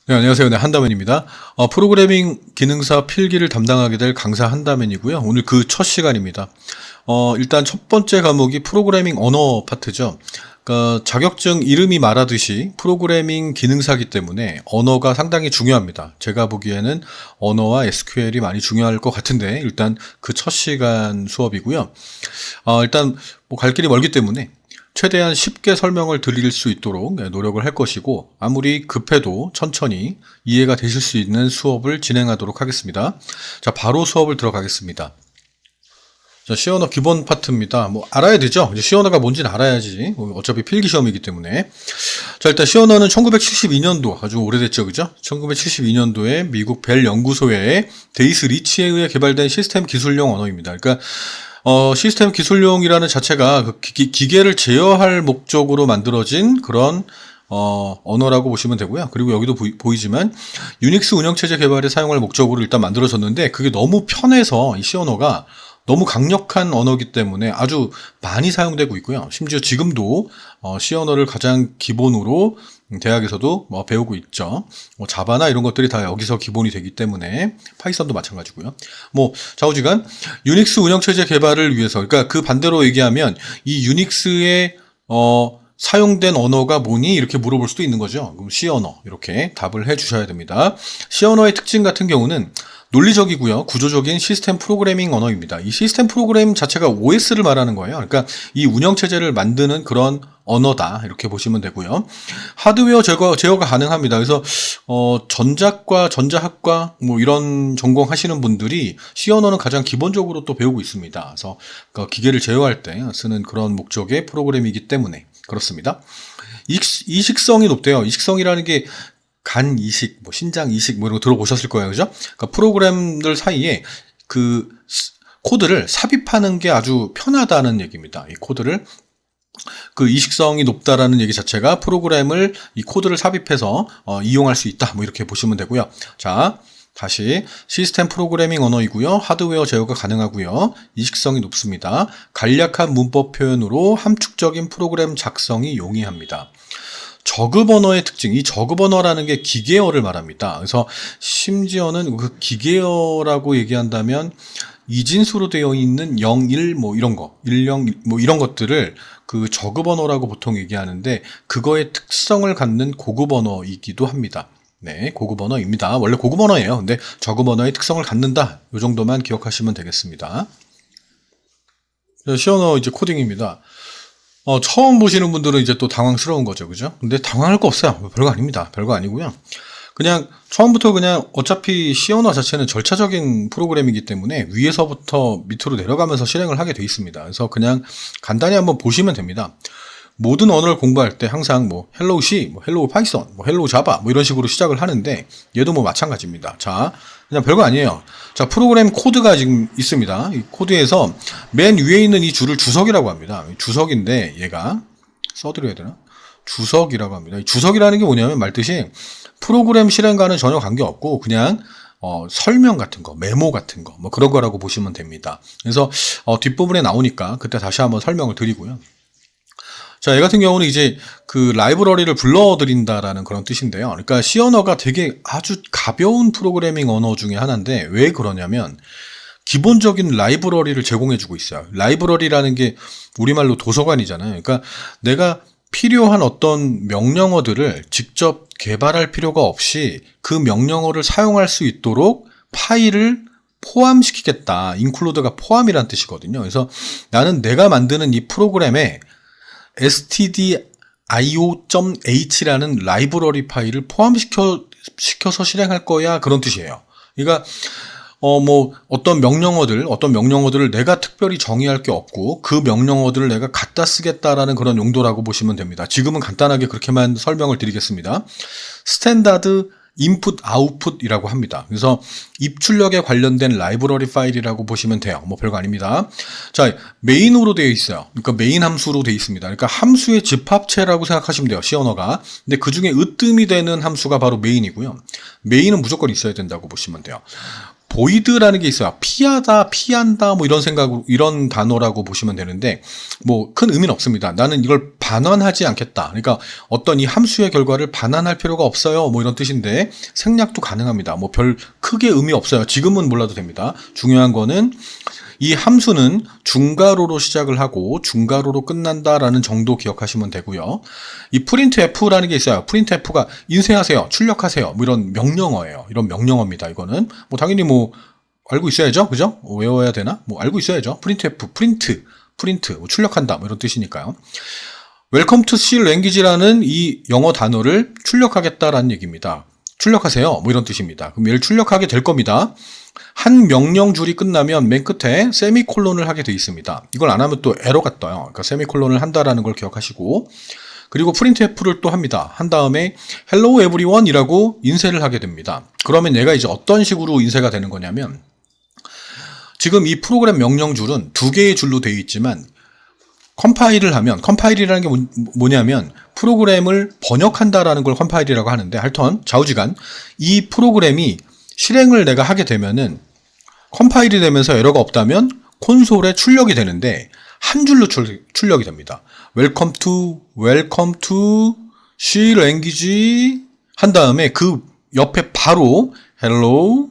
네, 안녕하세요. 네, 한다면입니다. 프로그래밍 기능사 필기를 담당하게 될 강사 한다면이고요. 오늘 그 첫 시간입니다. 일단 첫 번째 과목이 프로그래밍 언어 파트죠. 그러니까 자격증 이름이 말하듯이 프로그래밍 기능사기 때문에 언어가 상당히 중요합니다. 제가 보기에는 언어와 SQL이 많이 중요할 것 같은데 일단 그 첫 시간 수업이고요. 일단 뭐 갈 길이 멀기 때문에 최대한 쉽게 설명을 드릴 수 있도록 노력을 할 것이고, 아무리 급해도 천천히 이해가 되실 수 있는 수업을 진행하도록 하겠습니다. 자, 바로 수업을 들어가겠습니다. 자, C 언어 기본 파트입니다. 뭐 알아야 되죠? 이제 C 언어가 뭔지는 알아야지. 어차피 필기 시험이기 때문에. 자, 일단 C 언어는 1972년도 아주 오래됐죠, 그죠? 1972년도에 미국 벨 연구소의 데이스 리치에 의해 개발된 시스템 기술용 언어입니다. 그러니까 시스템 기술용이라는 자체가 그 기계를 제어할 목적으로 만들어진 그런 언어라고 보시면 되고요. 그리고 여기도 보이지만 유닉스 운영체제 개발에 사용할 목적으로 일단 만들어졌는데, 그게 너무 편해서 이 C 언어가 너무 강력한 언어이기 때문에 아주 많이 사용되고 있고요. 심지어 지금도 C 언어를 가장 기본으로 대학에서도 배우고 있죠. 자바나 이런 것들이 다 여기서 기본이 되기 때문에 파이썬도 마찬가지고요. 좌우지간 유닉스 운영체제 개발을 위해서, 그러니까 그 반대로 얘기하면 이 유닉스의 사용된 언어가 뭐니? 이렇게 물어볼 수도 있는 거죠. 그럼 C 언어 이렇게 답을 해 주셔야 됩니다. C 언어의 특징 같은 경우는 논리적이고요. 구조적인 시스템 프로그래밍 언어입니다. 이 시스템 프로그램 자체가 OS를 말하는 거예요. 그러니까 이 운영체제를 만드는 그런 언어다, 이렇게 보시면 되고요. 하드웨어 제어가 가능합니다. 그래서 전자과, 전자학과 뭐 이런 전공 하시는 분들이 C 언어는 가장 기본적으로 또 배우고 있습니다. 그래서 기계를 제어할 때 쓰는 그런 목적의 프로그램이기 때문에 그렇습니다. 이식성이 높대요. 이식성이라는 게 간 이식, 신장 이식 이런 거 들어보셨을 거예요. 그죠? 그러니까 프로그램들 사이에 그 코드를 삽입하는 게 아주 편하다는 얘기입니다. 이 코드를 그 이식성이 높다라는 얘기 자체가 프로그램을 이 코드를 삽입해서 이용할 수 있다, 이렇게 보시면 되고요. 자, 다시 시스템 프로그래밍 언어이고요. 하드웨어 제어가 가능하고요. 이식성이 높습니다. 간략한 문법 표현으로 함축적인 프로그램 작성이 용이합니다. 저급 언어의 특징, 이 저급 언어라는 게 기계어를 말합니다. 그래서 심지어는 그 기계어라고 얘기한다면 이진수로 되어 있는 0, 1 이런 거, 1, 0 이런 것들을 그 저급 언어라고 보통 얘기하는데, 그거의 특성을 갖는 고급 언어이기도 합니다. 네, 고급 언어입니다. 원래 고급 언어예요. 근데 저급 언어의 특성을 갖는다, 이 정도만 기억하시면 되겠습니다. C 언어 이제 코딩입니다. 처음 보시는 분들은 이제 또 당황스러운 거죠. 그죠? 근데 당황할 거 없어요. 별거 아닙니다. 별거 아니고요. 그냥 처음부터 그냥 어차피 C 언어 자체는 절차적인 프로그램이기 때문에 위에서부터 밑으로 내려가면서 실행을 하게 돼 있습니다. 그래서 그냥 간단히 한번 보시면 됩니다. 모든 언어를 공부할 때 항상 헬로우 C, 헬로우 파이썬, 헬로우 자바 이런 식으로 시작을 하는데, 얘도 마찬가지입니다. 자, 그냥 별거 아니에요. 자, 프로그램 코드가 지금 있습니다. 이 코드에서 맨 위에 있는 이 줄을 주석이라고 합니다. 주석인데 얘가 써드려야 되나? 주석이라고 합니다. 이 주석이라는 게 뭐냐면 말뜻이 프로그램 실행과는 전혀 관계없고 그냥 설명 같은 거, 메모 같은 거 그런 거라고 보시면 됩니다. 그래서 뒷부분에 나오니까 그때 다시 한번 설명을 드리고요. 자, 얘 같은 경우는 이제 그 라이브러리를 불러드린다라는 그런 뜻인데요. 그러니까 C 언어가 되게 아주 가벼운 프로그래밍 언어 중에 하나인데, 왜 그러냐면 기본적인 라이브러리를 제공해주고 있어요. 라이브러리라는 게 우리말로 도서관이잖아요. 그러니까 내가 필요한 어떤 명령어들을 직접 개발할 필요가 없이 그 명령어를 사용할 수 있도록 파일을 포함시키겠다. 인클루드가 포함이란 뜻이거든요. 그래서 나는 내가 만드는 이 프로그램에 stdio.h라는 라이브러리 파일을 포함시켜서 실행할 거야, 그런 뜻이에요. 그러니까 어떤 명령어들을 내가 특별히 정의할 게 없고 그 명령어들을 내가 갖다 쓰겠다라는 그런 용도라고 보시면 됩니다. 지금은 간단하게 그렇게만 설명을 드리겠습니다. 스탠다드 인풋 아웃풋이라고 합니다. 그래서 입출력에 관련된 라이브러리 파일이라고 보시면 돼요. 별거 아닙니다. 자, 메인으로 되어 있어요. 그러니까 메인 함수로 되어 있습니다. 그러니까 함수의 집합체라고 생각하시면 돼요, C 언어가. 근데 그 중에 으뜸이 되는 함수가 바로 메인이고요. 메인은 무조건 있어야 된다고 보시면 돼요. 보이드라는 게 있어요. 피하다, 피한다, 이런 단어라고 보시면 되는데, 큰 의미는 없습니다. 나는 이걸 반환하지 않겠다. 그러니까 어떤 이 함수의 결과를 반환할 필요가 없어요. 뭐 이런 뜻인데 생략도 가능합니다. 뭐 별 크게 의미 없어요. 지금은 몰라도 됩니다. 중요한 거는 이 함수는 중괄호로 시작을 하고 중괄호로 끝난다라는 정도 기억하시면 되고요. 이 printf라는 게 있어요. printf가 인쇄하세요, 출력하세요, 뭐 이런 명령어예요. 이런 명령어입니다. 이거는 뭐 당연히 뭐 알고 있어야죠, 그죠? 외워야 되나? 뭐 알고 있어야죠. printf, 프린트, 뭐 출력한다, 뭐 이런 뜻이니까요. Welcome to C language라는 이 영어 단어를 출력하겠다라는 얘기입니다. 출력하세요, 뭐 이런 뜻입니다. 그럼 얘를 출력하게 될 겁니다. 한 명령 줄이 끝나면 맨 끝에 세미콜론을 하게 돼 있습니다. 이걸 안 하면 또 에러가 떠요. 그러니까 세미콜론을 한다라는 걸 기억하시고, 그리고 printf를 또 합니다. 한 다음에 hello everyone 이라고 인쇄를 하게 됩니다. 그러면 얘가 이제 어떤 식으로 인쇄가 되는 거냐면, 지금 이 프로그램 명령 줄은 두 개의 줄로 되어 있지만 컴파일을 하면, 컴파일이라는 게 뭐냐면 프로그램을 번역한다라는 걸 컴파일이라고 하는데, 하여튼 좌우지간 이 프로그램이 실행을 내가 하게 되면은 컴파일이 되면서 에러가 없다면 콘솔에 출력이 되는데 한 줄로 출력이 됩니다. Welcome to C language 한 다음에 그 옆에 바로 hello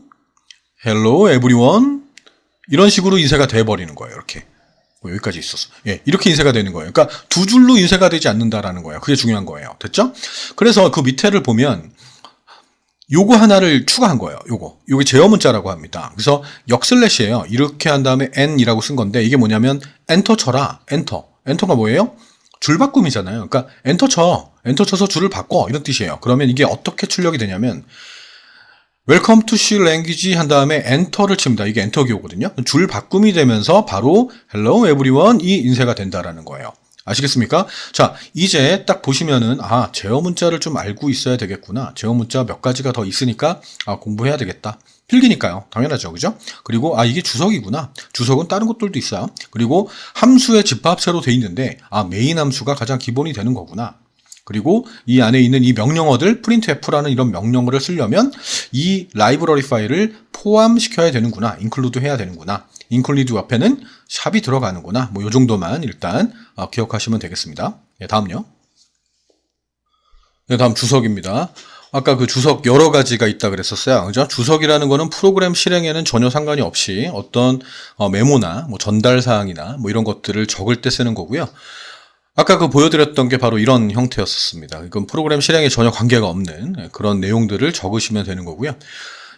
everyone 이런 식으로 인쇄가 돼버리는 거예요. 이렇게. 뭐 여기까지 있었어. 예, 이렇게 인쇄가 되는 거예요. 그러니까 두 줄로 인쇄가 되지 않는다라는 거예요. 그게 중요한 거예요. 됐죠? 그래서 그 밑에를 보면 요거 하나를 추가한 거예요. 요게 제어 문자라고 합니다. 그래서 역슬래시예요. 이렇게 한 다음에 n이라고 쓴 건데, 이게 뭐냐면 엔터 쳐라. 엔터가 뭐예요? 줄 바꿈이잖아요. 그러니까 엔터 쳐서 줄을 바꿔, 이런 뜻이에요. 그러면 이게 어떻게 출력이 되냐면 Welcome to C language 한 다음에 엔터를 칩니다. 이게 엔터 기호거든요. 줄 바꿈이 되면서 바로 Hello everyone 이 인쇄가 된다라는 거예요. 아시겠습니까? 자, 이제 딱 보시면은 제어 문자를 좀 알고 있어야 되겠구나. 제어 문자 몇 가지가 더 있으니까 공부해야 되겠다. 필기니까요. 당연하죠. 그죠? 그리고 이게 주석이구나. 주석은 다른 것들도 있어요. 그리고 함수의 집합체로 돼 있는데 메인 함수가 가장 기본이 되는 거구나. 그리고 이 안에 있는 이 명령어들 printf라는 이런 명령어를 쓰려면 이 라이브러리 파일을 포함시켜야 되는구나. include 해야 되는구나. include 앞에는 샵이 들어가는구나. 뭐 요 정도만 일단 기억하시면 되겠습니다. 예, 다음요. 네, 다음 주석입니다. 아까 그 주석 여러 가지가 있다 그랬었어요. 그죠? 주석이라는 거는 프로그램 실행에는 전혀 상관이 없이 어떤 메모나 뭐 전달 사항이나 뭐 이런 것들을 적을 때 쓰는 거고요. 아까 그 보여드렸던 게 바로 이런 형태였습니다. 이건 프로그램 실행에 전혀 관계가 없는 그런 내용들을 적으시면 되는 거고요.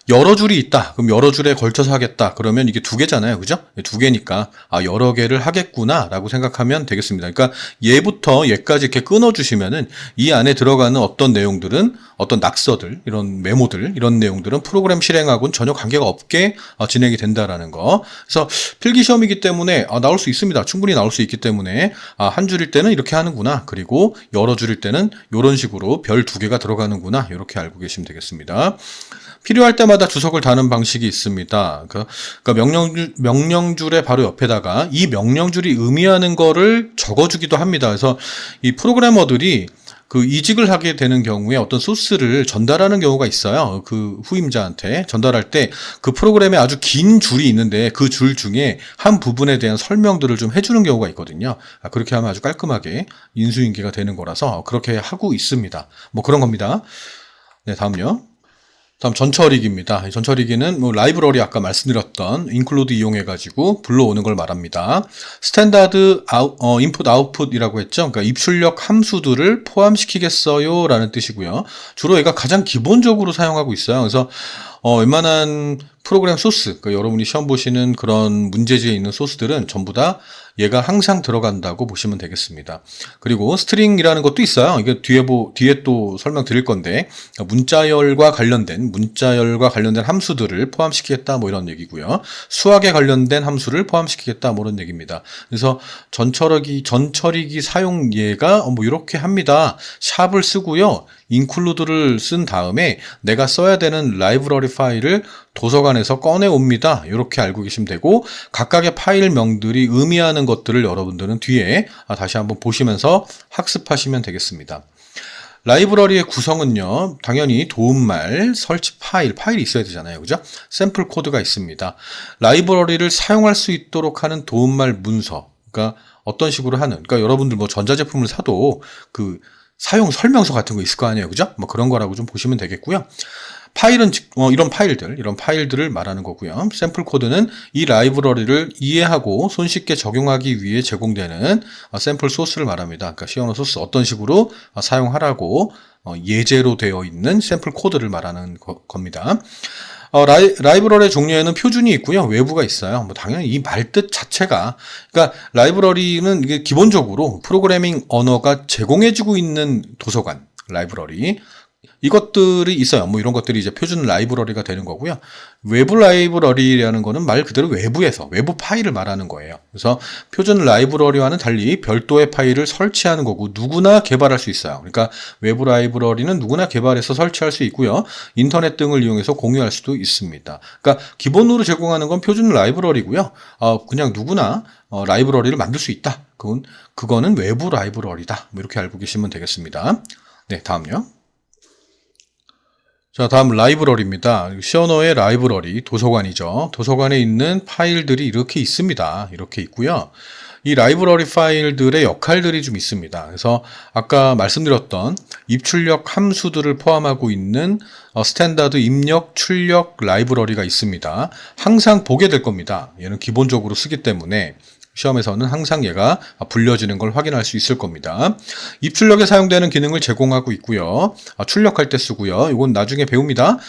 여러 줄이 있다. 그럼 여러 줄에 걸쳐서 하겠다. 그러면 이게 두 개잖아요. 그죠? 두 개니까 여러 개를 하겠구나 라고 생각하면 되겠습니다. 그러니까 얘부터 얘까지 이렇게 끊어주시면은 이 안에 들어가는 어떤 내용들은 어떤 낙서들, 이런 메모들, 이런 내용들은 프로그램 실행하고는 전혀 관계가 없게 진행이 된다라는 거. 그래서 필기 시험이기 때문에 나올 수 있습니다. 충분히 나올 수 있기 때문에 한 줄일 때는 이렇게 하는구나. 그리고 여러 줄일 때는 이런 식으로 별 두 개가 들어가는구나. 이렇게 알고 계시면 되겠습니다. 필요할 때마다 주석을 다는 방식이 있습니다. 그러니까 명령줄의 바로 옆에다가 이 명령줄이 의미하는 거를 적어주기도 합니다. 그래서 이 프로그래머들이 그 이직을 하게 되는 경우에 어떤 소스를 전달하는 경우가 있어요. 그 후임자한테 전달할 때 그 프로그램에 아주 긴 줄이 있는데 그 줄 중에 한 부분에 대한 설명들을 좀 해주는 경우가 있거든요. 그렇게 하면 아주 깔끔하게 인수인계가 되는 거라서 그렇게 하고 있습니다. 뭐 그런 겁니다. 네, 다음요. 다음 전처리기입니다. 전처리기는 뭐 라이브러리 아까 말씀드렸던 include 이용해가지고 불러오는 걸 말합니다. 스탠다드 인풋 아웃풋이라고 했죠. 그러니까 입출력 함수들을 포함시키겠어요 라는 뜻이고요. 주로 얘가 가장 기본적으로 사용하고 있어요. 그래서 웬만한 프로그램 소스, 그러니까 여러분이 시험 보시는 그런 문제지에 있는 소스들은 전부 다 얘가 항상 들어간다고 보시면 되겠습니다. 그리고 스트링이라는 것도 있어요. 이게 뒤에 또 설명드릴 건데, 문자열과 관련된 함수들을 포함시키겠다 뭐 이런 얘기고요. 수학에 관련된 함수를 포함시키겠다 뭐 이런 얘기입니다. 그래서 전처리기 사용 예가 뭐 이렇게 합니다. 샵을 쓰고요. include를 쓴 다음에 내가 써야 되는 라이브러리 파일을 도서관에서 꺼내옵니다. 이렇게 알고 계시면 되고, 각각의 파일명들이 의미하는 것들을 여러분들은 뒤에 다시 한번 보시면서 학습하시면 되겠습니다. 라이브러리의 구성은요, 당연히 도움말, 설치 파일이 있어야 되잖아요. 그죠? 샘플 코드가 있습니다. 라이브러리를 사용할 수 있도록 하는 도움말 문서, 그러니까 어떤 식으로 하는, 그러니까 여러분들 뭐 전자제품을 사도 그 사용 설명서 같은 거 있을 거 아니에요. 그죠? 뭐 그런 거라고 좀 보시면 되겠고요. 파일은 이런 파일들을 말하는 거고요. 샘플 코드는 이 라이브러리를 이해하고 손쉽게 적용하기 위해 제공되는 샘플 소스를 말합니다. 그러니까 시언어 소스 어떤 식으로 사용하라고 예제로 되어 있는 샘플 코드를 말하는 겁니다. 라이브러리의 종류에는 표준이 있고요. 외부가 있어요. 뭐 당연히 이 말뜻 자체가, 그러니까 라이브러리는 이게 기본적으로 프로그래밍 언어가 제공해주고 있는 도서관 라이브러리, 이것들이 있어요. 뭐 이런 것들이 이제 표준 라이브러리가 되는 거고요. 외부 라이브러리라는 거는 말 그대로 외부에서 외부 파일을 말하는 거예요. 그래서 표준 라이브러리와는 달리 별도의 파일을 설치하는 거고 누구나 개발할 수 있어요. 그러니까 외부 라이브러리는 누구나 개발해서 설치할 수 있고요. 인터넷 등을 이용해서 공유할 수도 있습니다. 그러니까 기본으로 제공하는 건 표준 라이브러리고요. 그냥 누구나 라이브러리를 만들 수 있다. 그거는 외부 라이브러리다. 뭐 이렇게 알고 계시면 되겠습니다. 네, 다음요. 자, 다음 라이브러리입니다. 시어너의 라이브러리, 도서관이죠. 도서관에 있는 파일들이 이렇게 있습니다. 이렇게 있고요. 이 라이브러리 파일들의 역할들이 좀 있습니다. 그래서 아까 말씀드렸던 입출력 함수들을 포함하고 있는 스탠다드 입력, 출력 라이브러리가 있습니다. 항상 보게 될 겁니다. 얘는 기본적으로 쓰기 때문에 시험에서는 항상 얘가 불려지는 걸 확인할 수 있을 겁니다. 입출력에 사용되는 기능을 제공하고 있고요. 출력할 때 쓰고요. 이건 나중에 배웁니다.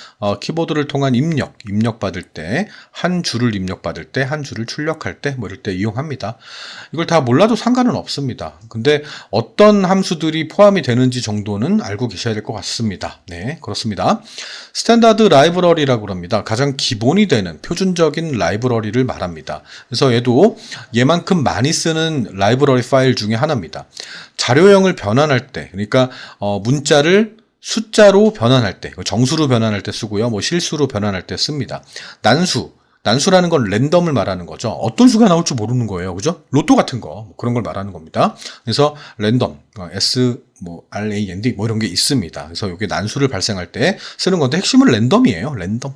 키보드를 통한 입력 받을 때, 한 줄을 입력받을 때, 한 줄을 출력할 때, 뭐 이럴 때 이용합니다. 이걸 다 몰라도 상관은 없습니다. 근데 어떤 함수들이 포함이 되는지 정도는 알고 계셔야 될 것 같습니다. 네, 그렇습니다. 스탠다드 라이브러리라고 합니다. 가장 기본이 되는 표준적인 라이브러리를 말합니다. 그래서 얘도 얘만큼 많이 쓰는 라이브러리 파일 중에 하나입니다. 자료형을 변환할 때, 그러니까 문자를 숫자로 변환할 때, 정수로 변환할 때 쓰고요. 뭐 실수로 변환할 때 씁니다. 난수라는 건 랜덤을 말하는 거죠. 어떤 수가 나올 줄 모르는 거예요. 그죠? 로또 같은 거, 그런 걸 말하는 겁니다. 그래서 랜덤, RAND 뭐 이런 게 있습니다. 그래서 이게 난수를 발생할 때 쓰는 건데 핵심은 랜덤이에요. 랜덤.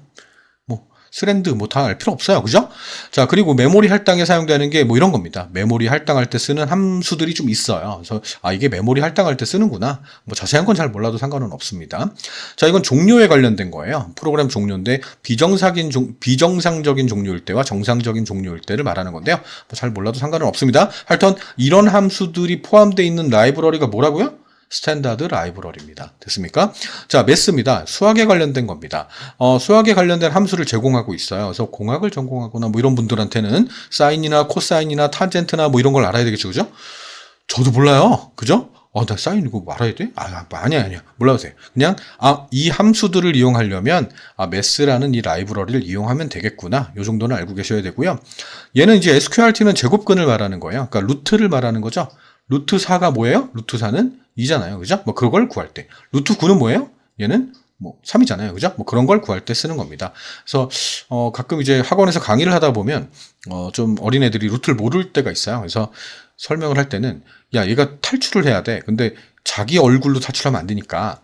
스랜드 뭐 다 알 필요 없어요. 그죠? 자, 그리고 메모리 할당에 사용되는 게 뭐 이런 겁니다. 메모리 할당할 때 쓰는 함수들이 좀 있어요. 그래서 이게 메모리 할당할 때 쓰는구나. 뭐 자세한 건 잘 몰라도 상관은 없습니다. 자, 이건 종료에 관련된 거예요. 프로그램 종료인데 비정상적인 종료일 때와 정상적인 종료일 때를 말하는 건데요. 뭐 잘 몰라도 상관은 없습니다. 하여튼 이런 함수들이 포함되어 있는 라이브러리가 뭐라고요? 스탠다드 라이브러리입니다. 됐습니까? 자, 매스입니다. 수학에 관련된 겁니다. 수학에 관련된 함수를 제공하고 있어요. 그래서 공학을 전공하거나 뭐 이런 분들한테는 사인이나 코사인이나 탄젠트나 뭐 이런 걸 알아야 되겠죠. 그죠? 저도 몰라요. 그죠? 나 사인 이거 알아야 돼? 아니야. 몰라보세요. 그냥, 이 함수들을 이용하려면, 매스라는 이 라이브러리를 이용하면 되겠구나. 요 정도는 알고 계셔야 되고요. 얘는 이제 SQRT는 제곱근을 말하는 거예요. 그러니까 루트를 말하는 거죠. 루트 4가 뭐예요? 루트 4는 2잖아요. 그죠? 뭐 그걸 구할 때. 루트 9는 뭐예요? 얘는 뭐 3이잖아요. 그죠? 뭐 그런 걸 구할 때 쓰는 겁니다. 그래서 가끔 이제 학원에서 강의를 하다 보면 좀 어린애들이 루트를 모를 때가 있어요. 그래서 설명을 할 때는 야, 얘가 탈출을 해야 돼. 근데 자기 얼굴로 탈출하면 안 되니까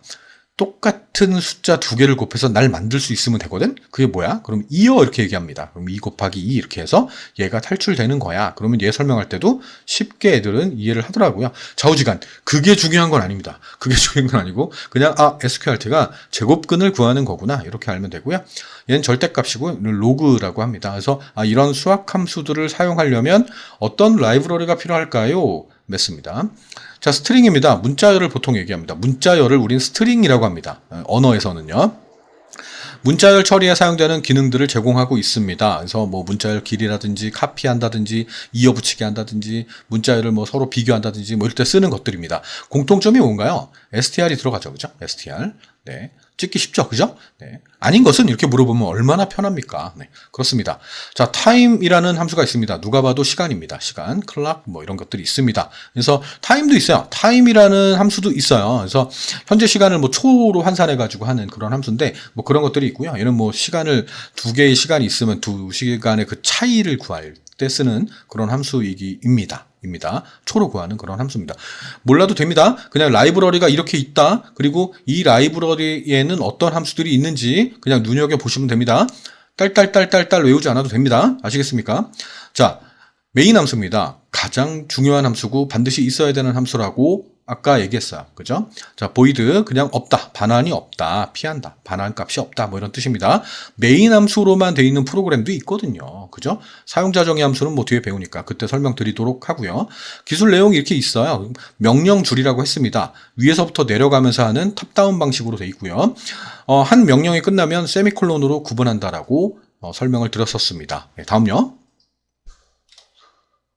똑같은 숫자 두 개를 곱해서 날 만들 수 있으면 되거든? 그게 뭐야? 그럼 2요 이렇게 얘기합니다. 그럼 2 곱하기 2 이렇게 해서 얘가 탈출되는 거야. 그러면 얘 설명할 때도 쉽게 애들은 이해를 하더라고요. 좌우지간. 그게 중요한 건 아닙니다. 그게 중요한 건 아니고 그냥 SQRT가 제곱근을 구하는 거구나. 이렇게 알면 되고요. 얘는 절대값이고 로그라고 합니다. 그래서 이런 수학 함수들을 사용하려면 어떤 라이브러리가 필요할까요? 맺습니다. 자, 스트링입니다. 문자열을 보통 얘기합니다. 문자열을 우린 스트링이라고 합니다. 언어에서는요. 문자열 처리에 사용되는 기능들을 제공하고 있습니다. 그래서 뭐 문자열 길이라든지 카피한다든지 이어붙이기 한다든지 문자열을 뭐 서로 비교한다든지 뭐 이럴 때 쓰는 것들입니다. 공통점이 뭔가요? str이 들어가죠. 그죠? str. 네. 찍기 쉽죠. 그죠? 네. 아닌 것은 이렇게 물어보면 얼마나 편합니까? 네. 그렇습니다. 자, time이라는 함수가 있습니다. 누가 봐도 시간입니다. 시간, clock 뭐 이런 것들이 있습니다. 그래서 time도 있어요. time이라는 함수도 있어요. 그래서 현재 시간을 뭐 초로 환산해 가지고 하는 그런 함수인데 뭐 그런 것들이 있고요. 얘는 뭐 시간을 두 개의 시간이 있으면 두 시간의 그 차이를 구할 때 쓰는 그런 함수입니다. 초로 구하는 그런 함수입니다. 몰라도 됩니다. 그냥 라이브러리가 이렇게 있다. 그리고 이 라이브러리에는 어떤 함수들이 있는지 그냥 눈여겨보시면 됩니다. 딸딸딸딸딸 외우지 않아도 됩니다. 아시겠습니까? 자, 메인 함수입니다. 가장 중요한 함수고 반드시 있어야 되는 함수라고 아까 얘기했어요. 그죠? 자, void 그냥 없다. 반환이 없다. 피한다. 반환 값이 없다. 뭐 이런 뜻입니다. 메인 함수로만 되어 있는 프로그램도 있거든요. 그죠? 사용자 정의 함수는 뭐 뒤에 배우니까 그때 설명드리도록 하고요. 기술 내용이 이렇게 있어요. 명령 줄이라고 했습니다. 위에서부터 내려가면서 하는 탑다운 방식으로 되어 있고요. 한 명령이 끝나면 세미콜론으로 구분한다라고 설명을 드렸었습니다. 네, 다음요.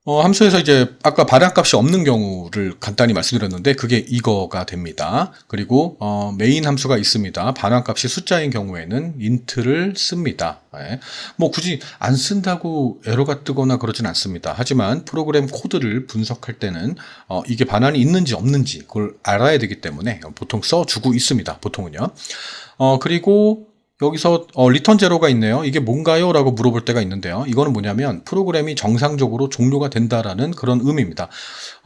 함수에서 이제 아까 발행값이 없는 경우를 간단히 말씀드렸는데 그게 이거가 됩니다. 그리고 메인 함수가 있습니다. 반환값이 숫자인 경우에는 int를 씁니다. 네. 뭐 굳이 안 쓴다고 에러가 뜨거나 그러진 않습니다. 하지만 프로그램 코드를 분석할 때는 이게 반환이 있는지 없는지 그걸 알아야 되기 때문에 보통 써주고 있습니다. 보통은요. 그리고 여기서 리턴 제로가 있네요. 이게 뭔가요? 라고 물어볼 때가 있는데요. 이거는 뭐냐면 프로그램이 정상적으로 종료가 된다라는 그런 의미입니다.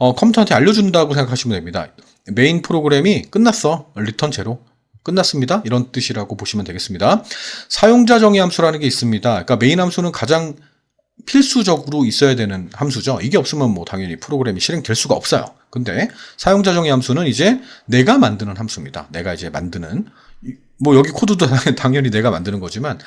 컴퓨터한테 알려준다고 생각하시면 됩니다. 메인 프로그램이 끝났어. 리턴 제로. 끝났습니다. 이런 뜻이라고 보시면 되겠습니다. 사용자 정의 함수라는 게 있습니다. 그러니까 메인 함수는 가장 필수적으로 있어야 되는 함수죠. 이게 없으면 뭐 당연히 프로그램이 실행될 수가 없어요. 근데 사용자 정의 함수는 이제 내가 만드는 함수입니다. 내가 이제 만드는 뭐 여기 코드도 당연히 내가 만드는 거지만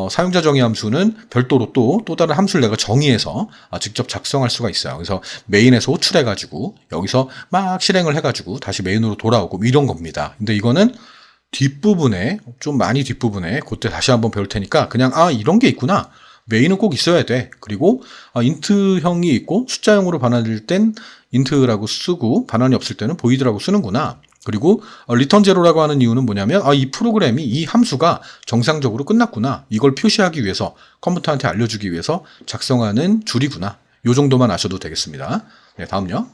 사용자 정의 함수는 별도로 또 다른 함수를 내가 정의해서 직접 작성할 수가 있어요. 그래서 메인에서 호출해 가지고 여기서 막 실행을 해 가지고 다시 메인으로 돌아오고 이런 겁니다. 근데 이거는 뒷부분에 좀 많이 뒷부분에 그때 다시 한번 배울 테니까 그냥 이런 게 있구나. 메인은 꼭 있어야 돼. 그리고 int형이 있고 숫자형으로 반환될 땐 int라고 쓰고 반환이 없을 때는 void라고 쓰는구나. 그리고 return zero라고 하는 이유는 뭐냐면 이 프로그램이 이 함수가 정상적으로 끝났구나. 이걸 표시하기 위해서 컴퓨터한테 알려주기 위해서 작성하는 줄이구나. 요 정도만 아셔도 되겠습니다. 네, 다음요.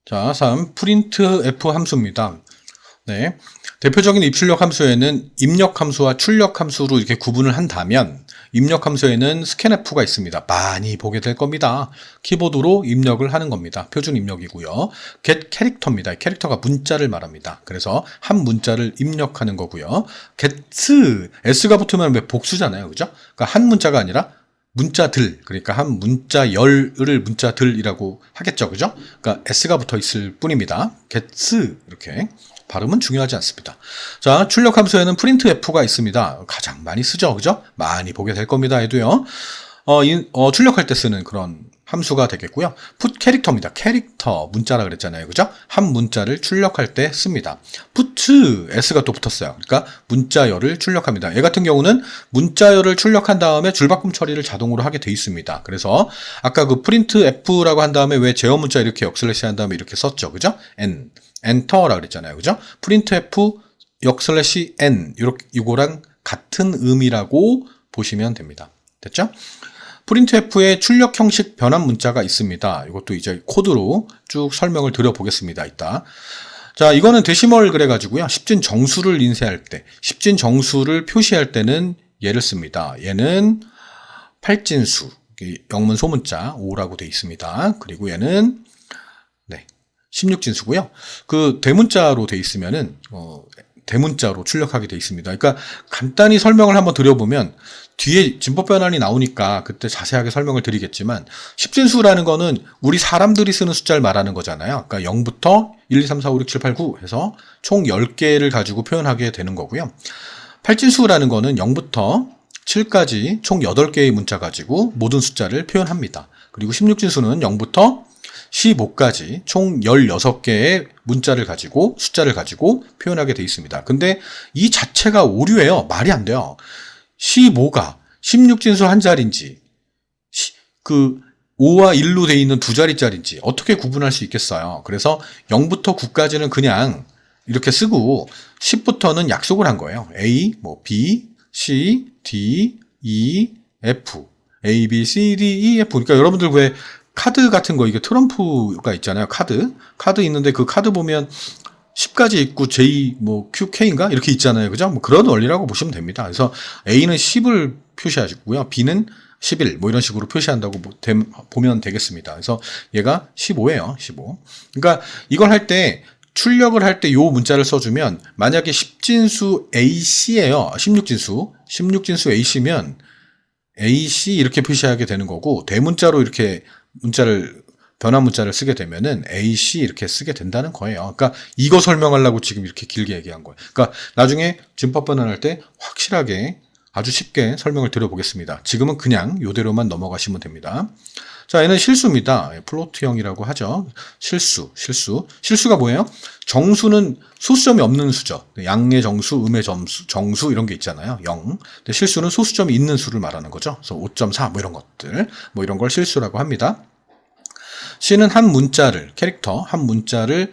자, 3. printf 함수입니다. 네. 대표적인 입출력 함수에는 입력 함수와 출력 함수로 이렇게 구분을 한다면 입력 함수에는 scanf가 있습니다. 많이 보게 될 겁니다. 키보드로 입력을 하는 겁니다. 표준 입력이고요. get 캐릭터입니다. 캐릭터가 문자를 말합니다. 그래서 한 문자를 입력하는 거고요. get s가 붙으면 왜 복수잖아요. 그죠? 그러니까 한 문자가 아니라 문자들, 그러니까 한 문자열을 문자들이라고 하겠죠. 그죠? 그러니까 s가 붙어 있을 뿐입니다. get 이렇게. 발음은 중요하지 않습니다. 자, 출력 함수에는 printf가 있습니다. 가장 많이 쓰죠. 그죠? 많이 보게 될 겁니다. 해도요. 출력할 때 쓰는 그런 함수가 되겠고요. put 캐릭터입니다. 캐릭터, 문자라 그랬잖아요. 그죠? 한 문자를 출력할 때 씁니다. put s가 또 붙었어요. 그러니까 문자열을 출력합니다. 얘 같은 경우는 문자열을 출력한 다음에 줄바꿈 처리를 자동으로 하게 돼 있습니다. 그래서 아까 그 printf라고 한 다음에 왜 제어 문자 이렇게 역슬래시 한 다음에 이렇게 썼죠. 그죠? n 엔터라 그랬잖아요. 그죠? printf n 이거랑 같은 의미라고 보시면 됩니다. 됐죠? printf의 출력 형식 변환 문자가 있습니다. 이것도 이제 코드로 쭉 설명을 드려보겠습니다. 이따. 자, 이거는 데시멀 그래가지고요. 10진 정수를 인쇄할 때, 10진 정수를 표시할 때는 얘를 씁니다. 얘는 8진수, 영문 소문자 5라고 되어 있습니다. 그리고 얘는 16진수고요. 그 대문자로 돼 있으면은 대문자로 출력하게 돼 있습니다. 그러니까 간단히 설명을 한번 드려보면 뒤에 진법 변환이 나오니까 그때 자세하게 설명을 드리겠지만 10진수라는 거는 우리 사람들이 쓰는 숫자를 말하는 거잖아요. 그러니까 0부터 1, 2, 3, 4, 5, 6, 7, 8, 9 해서 총 10개를 가지고 표현하게 되는 거고요. 8진수라는 거는 0부터 7까지 총 8개의 문자 가지고 모든 숫자를 표현합니다. 그리고 16진수는 0부터 15까지 총 16개의 문자를 가지고 숫자를 가지고 표현하게 돼 있습니다. 근데 이 자체가 오류예요. 말이 안 돼요. 15가 16진수 한 자리인지 그 5와 1로 돼 있는 두 자리짜리인지 어떻게 구분할 수 있겠어요. 그래서 0부터 9까지는 그냥 이렇게 쓰고 10부터는 약속을 한 거예요. A, 뭐 B, C, D, E, F A, B, C, D, E, F 그러니까 여러분들 왜 카드 같은 거, 이게 트럼프가 있잖아요. 카드 있는데 그 카드 보면 10까지 있고 J, 뭐 QK인가? 이렇게 있잖아요. 그죠? 뭐 그런 원리라고 보시면 됩니다. 그래서 A는 10을 표시하시고요. B는 11, 뭐 이런 식으로 표시한다고 보면 되겠습니다. 그래서 얘가 15예요. 15. 그러니까 이걸 할 때, 출력을 할 때 요 문자를 써주면, 만약에 10진수 AC예요. 16진수. 16진수 AC면, AC 이렇게 표시하게 되는 거고, 대문자로 이렇게 변환 문자를 쓰게 되면은 AC 이렇게 쓰게 된다는 거예요. 그러니까 이거 설명하려고 지금 이렇게 길게 얘기한 거예요. 그러니까 나중에 진법 변환할 때 확실하게 아주 쉽게 설명을 드려보겠습니다. 지금은 그냥 이대로만 넘어가시면 됩니다. 자, 얘는 실수입니다. 플로트형이라고 하죠. 실수가 뭐예요? 정수는 소수점이 없는 수죠. 양의 정수, 음의 정수 이런 게 있잖아요. 0. 근데 실수는 소수점이 있는 수를 말하는 거죠. 그래서 5.4 뭐 이런 것들, 뭐 이런 걸 실수라고 합니다. C는 한 문자를, 캐릭터 한 문자를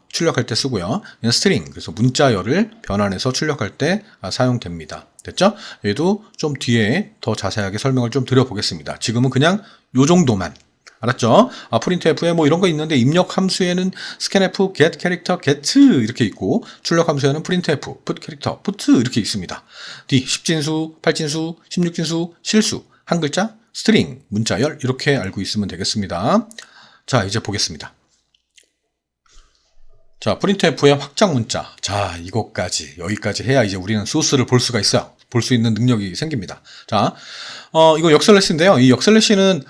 출력할 때 쓰고요. 얘는 스트링, 그래서 문자열을 변환해서 출력할 때 사용됩니다. 됐죠? 얘도 좀 뒤에 더 자세하게 설명을 좀 드려보겠습니다. 지금은 그냥 요 정도만. 알았죠? 프린트f에 뭐 이런 거 있는데, 입력 함수에는 scanf, get 캐릭터, get 이렇게 있고, 출력 함수에는 printf, put 캐릭터, put 이렇게 있습니다. D, 10진수, 8진수, 16진수, 실수, 한 글자, 스트링, 문자열 이렇게 알고 있으면 되겠습니다. 자, 이제 보겠습니다. 자, printf의 확장 문자. 자, 여기까지 해야 이제 우리는 소스를 볼 수가 있어요. 볼 수 있는 능력이 생깁니다. 자, 이거 역슬래시인데요. 이 역슬래시는,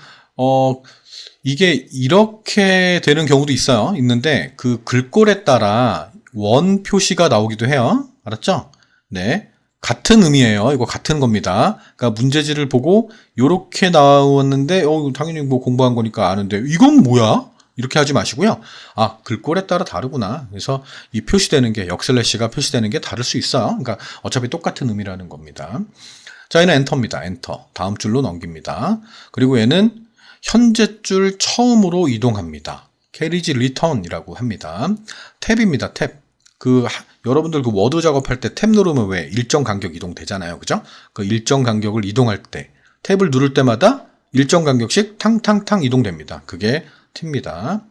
이게 이렇게 되는 경우도 있는데, 그 글꼴에 따라 원 표시가 나오기도 해요. 알았죠? 네. 같은 의미예요. 이거 같은 겁니다. 그러니까 문제지를 보고 요렇게 나왔는데, 당연히 뭐 공부한 거니까 아는데, 이건 뭐야? 이렇게 하지 마시고요. 글꼴에 따라 다르구나. 그래서 이 표시되는 게, 역슬래시가 표시되는 게 다를 수 있어요. 그러니까 어차피 똑같은 의미라는 겁니다. 자, 얘는 엔터입니다. 엔터. 다음 줄로 넘깁니다. 그리고 얘는 현재 줄 처음으로 이동합니다. carriage return이라고 합니다. 탭입니다. 탭. 여러분들 워드 작업할 때 탭 누르면 왜 일정 간격 이동되잖아요. 그죠? 그 일정 간격을 이동할 때, 탭을 누를 때마다 일정 간격씩 탕탕탕 이동됩니다. 그게 T입니다.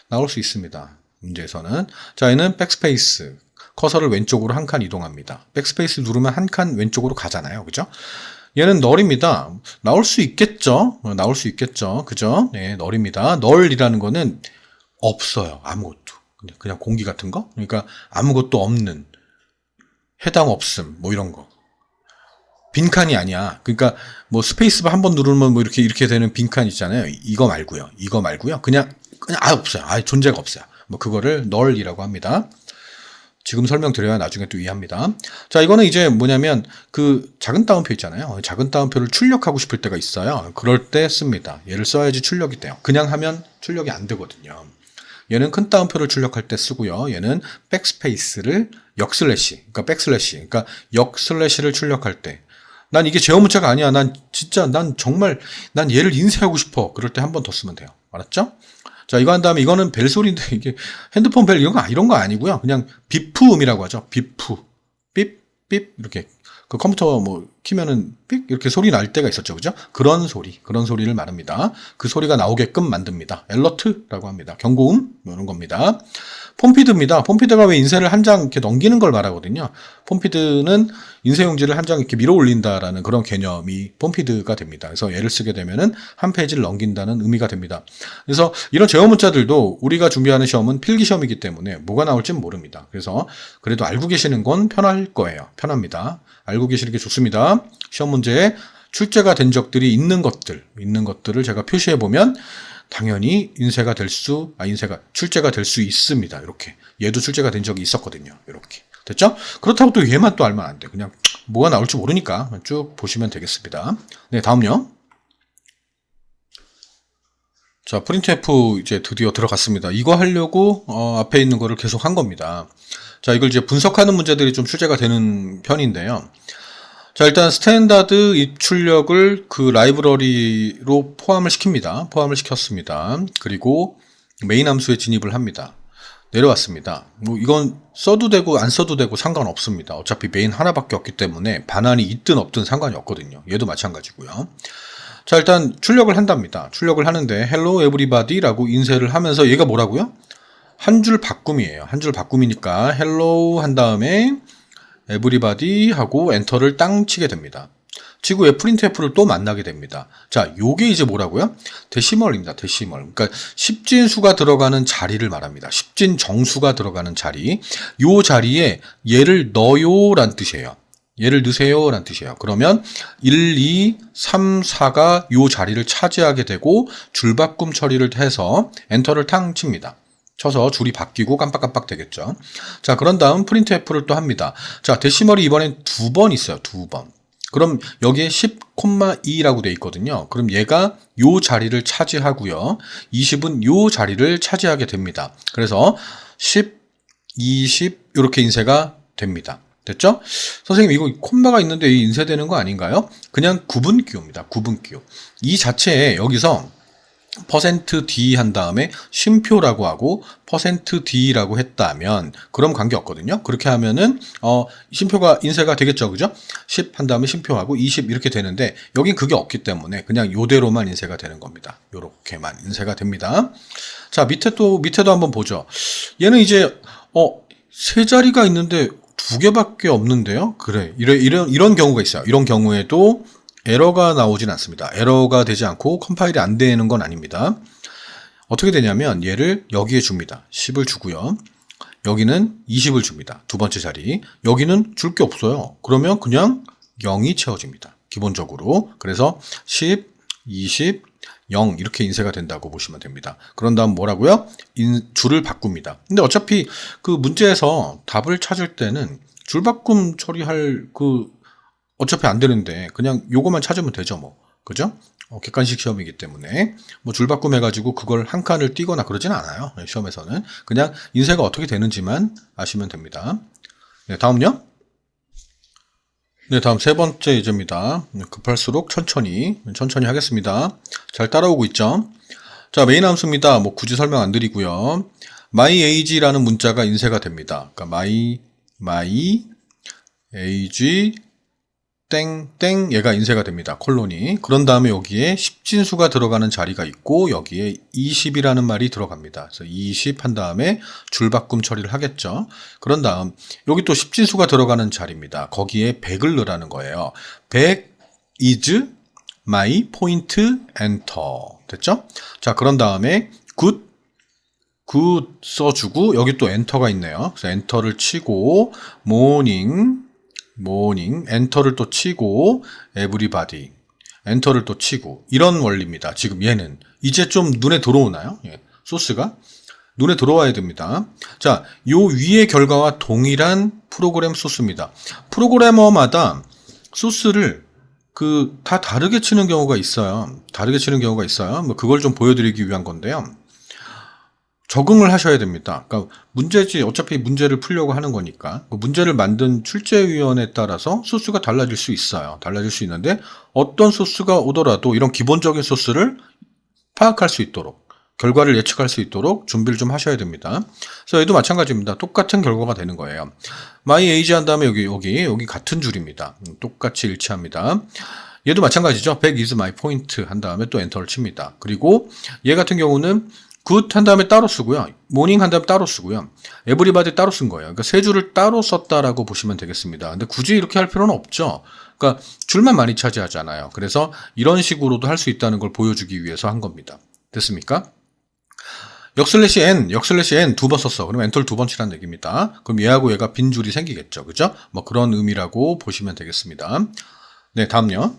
나올 수 있습니다. 문제에서는. 자, 얘는 백스페이스. 커서를 왼쪽으로 한 칸 이동합니다. 백스페이스 누르면 한 칸 왼쪽으로 가잖아요. 그죠? 얘는 널입니다. 나올 수 있겠죠? 그죠? 네, 널입니다. 널이라는 거는 없어요. 아무것도. 그냥 공기 같은 거? 그러니까 아무것도 없는, 해당 없음, 뭐 이런 거. 빈칸이 아니야. 그러니까 뭐 스페이스바 한 번 누르면 뭐 이렇게 되는 빈칸 있잖아요. 이거 말고요. 그냥 없어요. 존재가 없어요. 뭐 그거를 널이라고 합니다. 지금 설명드려야 나중에 또 이해합니다. 자, 이거는 이제 뭐냐면 그 작은 따옴표 있잖아요. 작은 따옴표를 출력하고 싶을 때가 있어요. 그럴 때 씁니다. 얘를 써야지 출력이 돼요. 그냥 하면 출력이 안 되거든요. 얘는 큰 따옴표를 출력할 때 쓰고요. 얘는 백스페이스를 그러니까 역슬래시를 출력할 때, 난 이게 제어 문자가 아니야. 난 정말 얘를 인쇄하고 싶어. 그럴 때 한 번 더 쓰면 돼요. 알았죠? 자, 이거 한 다음에, 이거는 벨 소리인데, 이게 핸드폰 벨 이런 거 아니고요. 그냥 비프음이라고 하죠. 비프. 삐, 이렇게. 그 컴퓨터 뭐 키면은 삑 이렇게 소리 날 때가 있었죠. 그죠? 그런 소리를 말합니다. 그 소리가 나오게끔 만듭니다. 엘러트라고 합니다. 경고음 이런 겁니다. 폼피드입니다. 폼피드가 왜 인쇄를 한 장 이렇게 넘기는 걸 말하거든요. 폼피드는 인쇄용지를 한 장 이렇게 밀어 올린다라는 그런 개념이 폼피드가 됩니다. 그래서 얘를 쓰게 되면은 한 페이지를 넘긴다는 의미가 됩니다. 그래서 이런 제어 문자들도 우리가 준비하는 시험은 필기 시험이기 때문에 뭐가 나올지는 모릅니다. 그래서 그래도 알고 계시는 건 편할 거예요. 편합니다. 알고 계시는 게 좋습니다. 시험 문제에 출제가 된 적들이 있는 것들을 제가 표시해 보면 당연히 출제가 될 수 있습니다. 이렇게. 얘도 출제가 된 적이 있었거든요. 이렇게. 됐죠? 그렇다고 또 얘만 또 알면 안 돼. 그냥 뭐가 나올지 모르니까 쭉 보시면 되겠습니다. 네, 다음요. 자, 프린트f 이제 드디어 들어갔습니다. 이거 하려고 앞에 있는 거를 계속 한 겁니다. 자, 이걸 이제 분석하는 문제들이 좀 출제가 되는 편인데요. 자, 일단 스탠다드 입출력을 그 라이브러리로 포함을 시켰습니다. 그리고 메인 함수에 진입을 합니다. 내려왔습니다. 뭐 이건 써도 되고 안 써도 되고 상관없습니다. 어차피 메인 하나밖에 없기 때문에 반환이 있든 없든 상관이 없거든요. 얘도 마찬가지고요. 자, 일단 출력을 한답니다. 출력을 하는데 hello everybody라고 인쇄를 하면서 얘가 뭐라고요? 한 줄 바꿈이에요. 한 줄 바꿈이니까 hello 한 다음에 everybody 하고 엔터를 땅 치게 됩니다. 지구에 printf를 또 만나게 됩니다. 자, 요게 이제 뭐라고요? 데시멀입니다. 데시멀. 그러니까 10진수가 들어가는 자리를 말합니다. 10진 정수가 들어가는 자리. 요 자리에 얘를 넣어요란 뜻이에요. 얘를 넣으세요 라는 뜻이에요. 그러면 1, 2, 3, 4가 요 자리를 차지하게 되고 줄바꿈 처리를 해서 엔터를 탕 칩니다. 쳐서 줄이 바뀌고 깜빡깜빡 되겠죠. 자, 그런 다음 printf를 또 합니다. 자, 데시멀이 이번엔 2번 있어요. 2번. 그럼 여기에 10,2라고 돼 있거든요. 그럼 얘가 요 자리를 차지하고요. 20은 요 자리를 차지하게 됩니다. 그래서 10, 20 이렇게 인쇄가 됩니다. 됐죠? 선생님 이거 콤마가 있는데 이 인쇄되는 거 아닌가요? 그냥 구분기호입니다. 구분기호. 이 자체에 여기서 %d 한 다음에 쉼표라고 하고 %d라고 했다면 그럼 관계없거든요. 그렇게 하면은 쉼표가 인쇄가 되겠죠. 그죠? 10 한 다음에 쉼표하고 20 이렇게 되는데 여긴 그게 없기 때문에 그냥 요대로만 인쇄가 되는 겁니다. 요렇게만 인쇄가 됩니다. 자, 밑에도 한번 보죠. 얘는 이제 세 자리가 있는데 두 개밖에 없는데요. 그래. 이런 경우가 있어요. 이런 경우에도 에러가 나오진 않습니다. 에러가 되지 않고 컴파일이 안 되는 건 아닙니다. 어떻게 되냐면 얘를 여기에 줍니다. 10을 주고요. 여기는 20을 줍니다. 두 번째 자리. 여기는 줄 게 없어요. 그러면 그냥 0이 채워집니다. 기본적으로. 그래서 10, 20, 0 이렇게 인쇄가 된다고 보시면 됩니다. 그런 다음 뭐라고요? 줄을 바꿉니다. 근데 어차피 그 문제에서 답을 찾을 때는 줄바꿈 처리할 어차피 안 되는데 그냥 요거만 찾으면 되죠 뭐. 그죠? 객관식 시험이기 때문에 뭐 줄바꿈 해가지고 그걸 한 칸을 띄거나 그러진 않아요. 시험에서는 그냥 인쇄가 어떻게 되는지만 아시면 됩니다. 네, 다음요. 네, 다음 세 번째 예제입니다. 급할수록 천천히 하겠습니다. 잘 따라오고 있죠? 자, 메인 함수입니다. 뭐 굳이 설명 안 드리고요. myAge라는 문자가 인쇄가 됩니다. 그러니까 myAge 땡땡 얘가 인쇄가 됩니다. 콜론이. 그런 다음에 여기에 10진수가 들어가는 자리가 있고 여기에 20이라는 말이 들어갑니다. 그래서 20 한 다음에 줄바꿈 처리를 하겠죠. 그런 다음 여기 또 10진수가 들어가는 자리입니다. 거기에 100을 넣으라는 거예요. 100 is my point enter. 됐죠? 자, 그런 다음에 good 써주고 여기 또 엔터가 있네요. 그래서 엔터를 치고 morning 엔터를 또 치고 everybody 엔터를 또 치고 이런 원리입니다. 지금 얘는 이제 좀 눈에 들어오나요? 예, 소스가 눈에 들어와야 됩니다. 자, 요 위의 결과와 동일한 프로그램 소스입니다. 프로그래머마다 소스를 다 다르게 치는 경우가 있어요. 뭐 그걸 좀 보여드리기 위한 건데요. 적응을 하셔야 됩니다. 그러니까 어차피 문제를 풀려고 하는 거니까 문제를 만든 출제위원에 따라서 소스가 달라질 수 있어요. 달라질 수 있는데 어떤 소스가 오더라도 이런 기본적인 소스를 파악할 수 있도록 결과를 예측할 수 있도록 준비를 좀 하셔야 됩니다. 그래서 얘도 마찬가지입니다. 똑같은 결과가 되는 거예요. myAge 한 다음에 여기 같은 줄입니다. 똑같이 일치합니다. 얘도 마찬가지죠. 100 is my point 한 다음에 또 엔터를 칩니다. 그리고 얘 같은 경우는 good 한 다음에 따로 쓰고요. morning 한 다음에 따로 쓰고요. everybody 따로 쓴 거예요. 그러니까 세 줄을 따로 썼다라고 보시면 되겠습니다. 근데 굳이 이렇게 할 필요는 없죠. 그러니까 줄만 많이 차지하잖아요. 그래서 이런 식으로도 할 수 있다는 걸 보여주기 위해서 한 겁니다. 됐습니까? 역/n 두 번 썼어. 그럼 엔터를 두 번 치라는 얘기입니다. 그럼 얘하고 얘가 빈 줄이 생기겠죠. 그죠? 뭐 그런 의미라고 보시면 되겠습니다. 네, 다음요.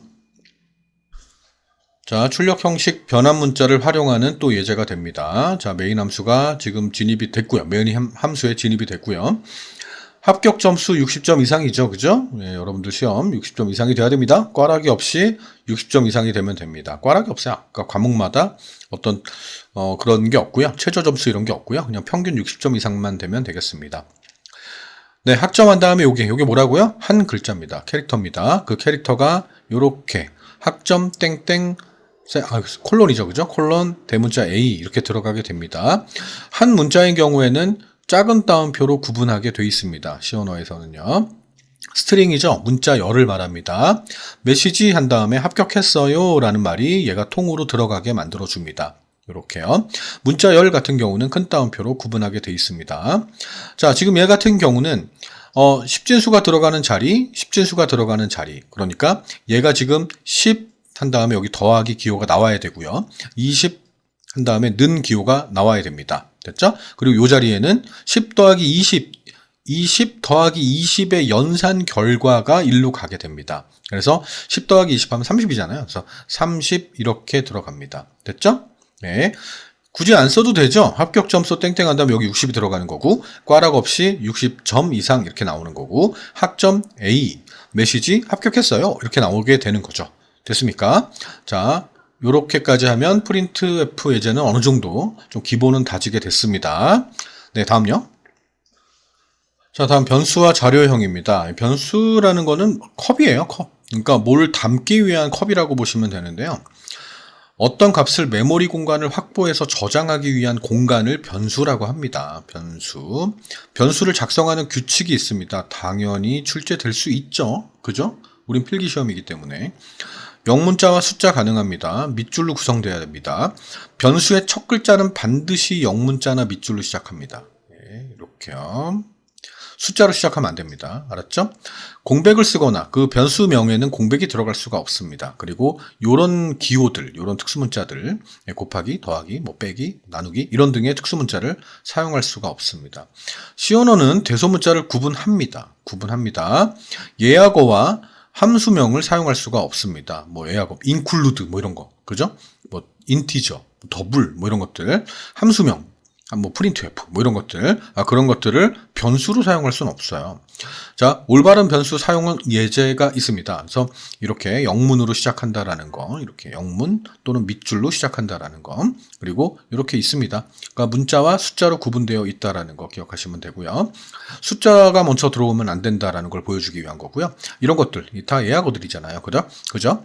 자, 출력 형식 변환 문자를 활용하는 또 예제가 됩니다. 자, 메인 함수가 지금 진입이 됐고요. 메인 함수에 진입이 됐고요. 합격 점수 60점 이상이죠. 그죠? 네, 여러분들 시험 60점 이상이 돼야 됩니다. 꽈락이 없이 60점 이상이 되면 됩니다. 꽈락이 없어요. 그러니까 과목마다 어떤 그런 게 없고요. 최저 점수 이런 게 없고요. 그냥 평균 60점 이상만 되면 되겠습니다. 네, 학점한 다음에 요게 뭐라고요? 한 글자입니다. 캐릭터입니다. 그 캐릭터가 요렇게 학점 땡땡 콜론이죠. 그죠? 콜론 대문자 A 이렇게 들어가게 됩니다. 한 문자인 경우에는 작은 따옴표로 구분하게 되어 있습니다. 시언어에서는요. 스트링이죠. 문자 열을 말합니다. 메시지 한 다음에 합격했어요 라는 말이 얘가 통으로 들어가게 만들어 줍니다. 이렇게요. 문자 열 같은 경우는 큰 따옴표로 구분하게 되어 있습니다. 자, 지금 얘 같은 경우는 10진수가 들어가는 자리, 10진수가 들어가는 자리. 그러니까 얘가 지금 10 한 다음에 여기 더하기 기호가 나와야 되고요. 20 한 다음에 는 기호가 나와야 됩니다. 됐죠? 그리고 이 자리에는 10 더하기 20 20 더하기 20의 연산 결과가 1로 가게 됩니다. 그래서 10 더하기 20 하면 30이잖아요. 그래서 30 이렇게 들어갑니다. 됐죠? 네. 굳이 안 써도 되죠? 합격 점수 땡땡 한 다음에 여기 60이 들어가는 거고, 꽈락 없이 60점 이상 이렇게 나오는 거고, 학점 A, 메시지 합격했어요. 이렇게 나오게 되는 거죠. 됐습니까? 자, 요렇게까지 하면 프린트F 예제는 어느 정도 좀 기본은 다지게 됐습니다. 네, 다음요. 자, 다음 변수와 자료형입니다. 변수라는 거는 컵이에요, 컵. 그러니까 뭘 담기 위한 컵이라고 보시면 되는데요. 어떤 값을 메모리 공간을 확보해서 저장하기 위한 공간을 변수라고 합니다. 변수. 변수를 작성하는 규칙이 있습니다. 당연히 출제될 수 있죠. 그죠? 우린 필기시험이기 때문에. 영문자와 숫자 가능합니다. 밑줄로 구성되어야 됩니다. 변수의 첫 글자는 반드시 영문자나 밑줄로 시작합니다. 네, 이렇게요. 숫자로 시작하면 안 됩니다. 알았죠? 공백을 쓰거나 그 변수 명에는 공백이 들어갈 수가 없습니다. 그리고 요런 기호들, 요런 특수문자들, 곱하기, 더하기, 뭐 빼기, 나누기 이런 등의 특수문자를 사용할 수가 없습니다. C 언어는 대소문자를 구분합니다. 예약어와 함수명을 사용할 수가 없습니다. 뭐 예약어, include 뭐 이런 거, 그죠? 뭐 integer, 더블 뭐 이런 것들, 함수명, 뭐 printf 뭐 이런 것들, 그런 것들을 변수로 사용할 수는 없어요. 자, 올바른 변수 사용은 예제가 있습니다. 그래서 이렇게 영문으로 시작한다라는 거, 이렇게 영문 또는 밑줄로 시작한다라는 거, 그리고 이렇게 있습니다. 그러니까 문자와 숫자로 구분되어 있다라는 거 기억하시면 되고요. 숫자가 먼저 들어오면 안 된다라는 걸 보여주기 위한 거고요. 이런 것들 다 예약어들이잖아요, 그죠?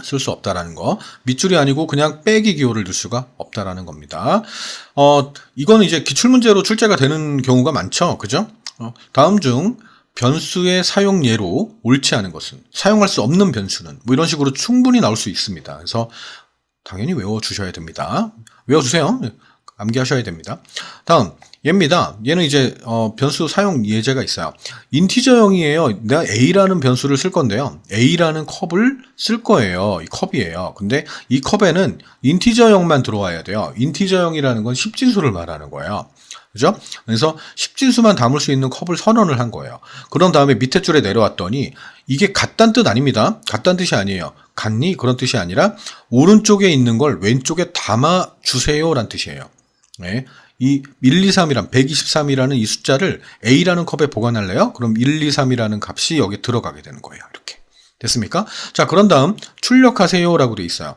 쓸 수 없다라는 거. 밑줄이 아니고 그냥 빼기 기호를 넣을 수가 없다라는 겁니다. 이거는 이제 기출문제로 출제가 되는 경우가 많죠. 그죠? 다음 중 변수의 사용 예로 옳지 않은 것은, 사용할 수 없는 변수는, 뭐 이런 식으로 충분히 나올 수 있습니다. 그래서 당연히 외워주셔야 됩니다. 외워주세요. 암기하셔야 됩니다. 다음 얘입니다. 얘는 이제 변수 사용 예제가 있어요. 인티저형이에요. 내가 A라는 변수를 쓸 건데요. A라는 컵을 쓸 거예요. 이 컵이에요. 근데 이 컵에는 인티저형만 들어와야 돼요. 인티저형이라는 건 10진수를 말하는 거예요. 그죠? 그래서 10진수만 담을 수 있는 컵을 선언을 한 거예요. 그런 다음에 밑에 줄에 내려왔더니 이게 같다는 뜻 아닙니다. 같다는 뜻이 아니에요. 같니? 그런 뜻이 아니라 오른쪽에 있는 걸 왼쪽에 담아주세요 라는 뜻이에요. 네. 이 1, 2, 3이란 123이라는 이 숫자를 A라는 컵에 보관할래요? 그럼 1, 2, 3이라는 값이 여기 들어가게 되는 거예요. 이렇게. 됐습니까? 자, 그런 다음 출력하세요 라고 되어 있어요.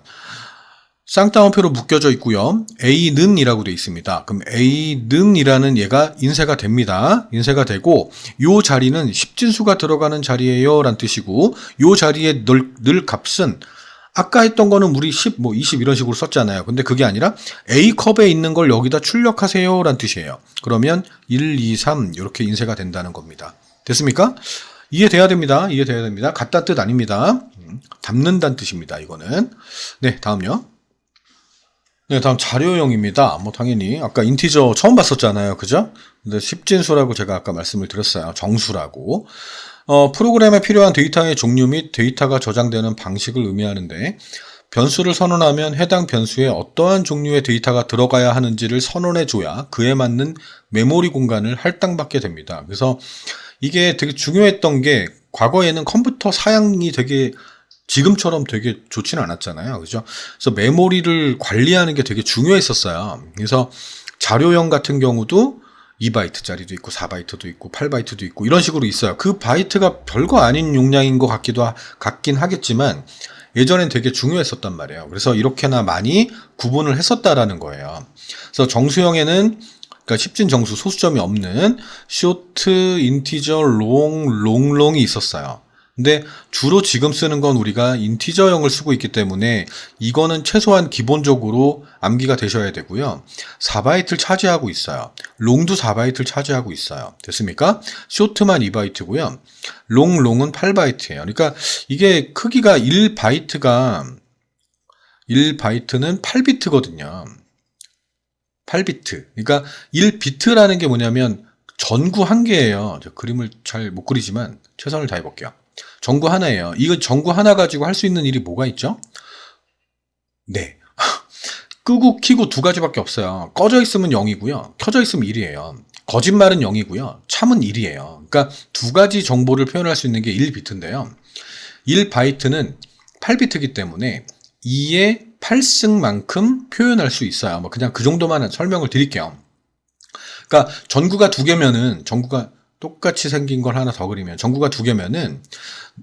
쌍따옴표로 묶여져 있고요. A는 이라고 되어 있습니다. 그럼 A는 이라는 얘가 인쇄가 됩니다. 인쇄가 되고 요 자리는 10진수가 들어가는 자리예요 라는 뜻이고 요 자리에 늘 값은 아까 했던 거는 우리 10, 뭐 20 이런 식으로 썼잖아요. 근데 그게 아니라 A컵에 있는 걸 여기다 출력하세요 라는 뜻이에요. 그러면 1, 2, 3 이렇게 인쇄가 된다는 겁니다. 됐습니까? 이해돼야 됩니다. 같다는 뜻 아닙니다. 담는다는 뜻입니다. 이거는. 네, 다음요. 네, 다음 자료형입니다. 뭐 당연히 아까 인티저 처음 봤었잖아요. 그죠? 근데 10진수라고 제가 아까 말씀을 드렸어요. 정수라고. 프로그램에 필요한 데이터의 종류 및 데이터가 저장되는 방식을 의미하는데 변수를 선언하면 해당 변수에 어떠한 종류의 데이터가 들어가야 하는지를 선언해줘야 그에 맞는 메모리 공간을 할당받게 됩니다. 그래서 이게 되게 중요했던 게 과거에는 컴퓨터 사양이 되게 지금처럼 되게 좋지는 않았잖아요. 그죠? 그래서 메모리를 관리하는 게 되게 중요했었어요. 그래서 자료형 같은 경우도 2바이트짜리도 있고 4바이트도 있고 8바이트도 있고 이런 식으로 있어요. 그 바이트가 별거 아닌 용량인 것 같긴 하겠지만 예전엔 되게 중요했었단 말이에요. 그래서 이렇게나 많이 구분을 했었다라는 거예요. 그래서 정수형에는 그러니까 10진 정수 소수점이 없는 쇼트, 인티저, 롱이 있었어요. 근데 주로 지금 쓰는 건 우리가 인티저형을 쓰고 있기 때문에 이거는 최소한 기본적으로 암기가 되셔야 되고요. 4바이트를 차지하고 있어요. 롱도 4바이트를 차지하고 있어요. 됐습니까? 쇼트만 2바이트고요. 롱은 8바이트예요. 그러니까 이게 크기가 1바이트는 8비트거든요. 8비트. 그러니까 1비트라는 게 뭐냐면 전구 한 개예요. 저 그림을 잘 못 그리지만 최선을 다해 볼게요. 전구 하나예요. 이거 전구 하나 가지고 할 수 있는 일이 뭐가 있죠? 네. 끄고 키고 두 가지밖에 없어요. 꺼져 있으면 0이고요. 켜져 있으면 1이에요. 거짓말은 0이고요. 참은 1이에요. 그러니까 두 가지 정보를 표현할 수 있는 게 1비트인데요. 1바이트는 8비트이기 때문에 2의 8승만큼 표현할 수 있어요. 뭐 그냥 그 정도만 설명을 드릴게요. 그러니까 전구가 두 개면은, 전구가 똑같이 생긴 걸 하나 더 그리면, 전구가 두 개면은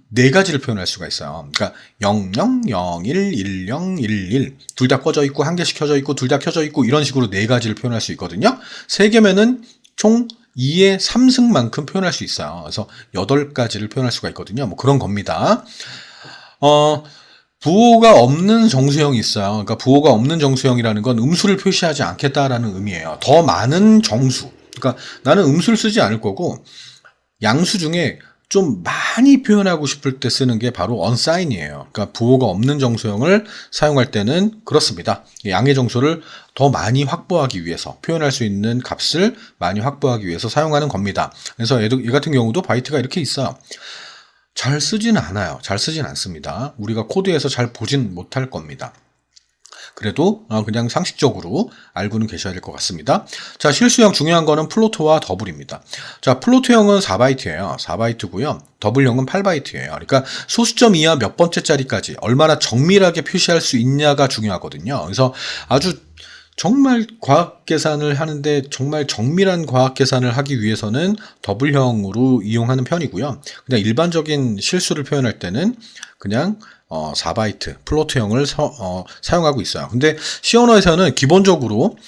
네 가지를 표현할 수가 있어요. 그러니까 00, 01, 10, 11 둘 다 꺼져 있고 한 개씩 켜져 있고 둘 다 켜져 있고 이런 식으로 네 가지를 표현할 수 있거든요. 세 개면은 총 2의 3승만큼 표현할 수 있어요. 그래서 8가지를 표현할 수가 있거든요. 뭐 그런 겁니다. 부호가 없는 정수형이 있어요. 그러니까 부호가 없는 정수형이라는 건 음수를 표시하지 않겠다라는 의미예요. 더 많은 정수. 그러니까 나는 음수를 쓰지 않을 거고 양수 중에 좀 많이 표현하고 싶을 때 쓰는 게 바로 unsign이에요. 그러니까 부호가 없는 정수형을 사용할 때는 그렇습니다. 양의 정수를 더 많이 확보하기 위해서, 표현할 수 있는 값을 많이 확보하기 위해서 사용하는 겁니다. 그래서 얘 같은 경우도 바이트가 이렇게 있어요. 잘 쓰진 않아요. 잘 쓰진 않습니다. 우리가 코드에서 잘 보진 못할 겁니다. 그래도 그냥 상식적으로 알고는 계셔야 될 것 같습니다. 자, 실수형 중요한 거는 플로트와 더블입니다. 자, 플로트형은 4바이트예요. 4바이트고요. 더블형은 8바이트예요. 그러니까 소수점 이하 몇 번째 자리까지 얼마나 정밀하게 표시할 수 있냐가 중요하거든요. 그래서 아주 정말 과학 계산을 하는데 정말 정밀한 과학 계산을 하기 위해서는 더블형으로 이용하는 편이고요. 그냥 일반적인 실수를 표현할 때는 그냥 4바이트 플로트형을 사용하고 있어요. 근데 C 언어에서는 기본적으로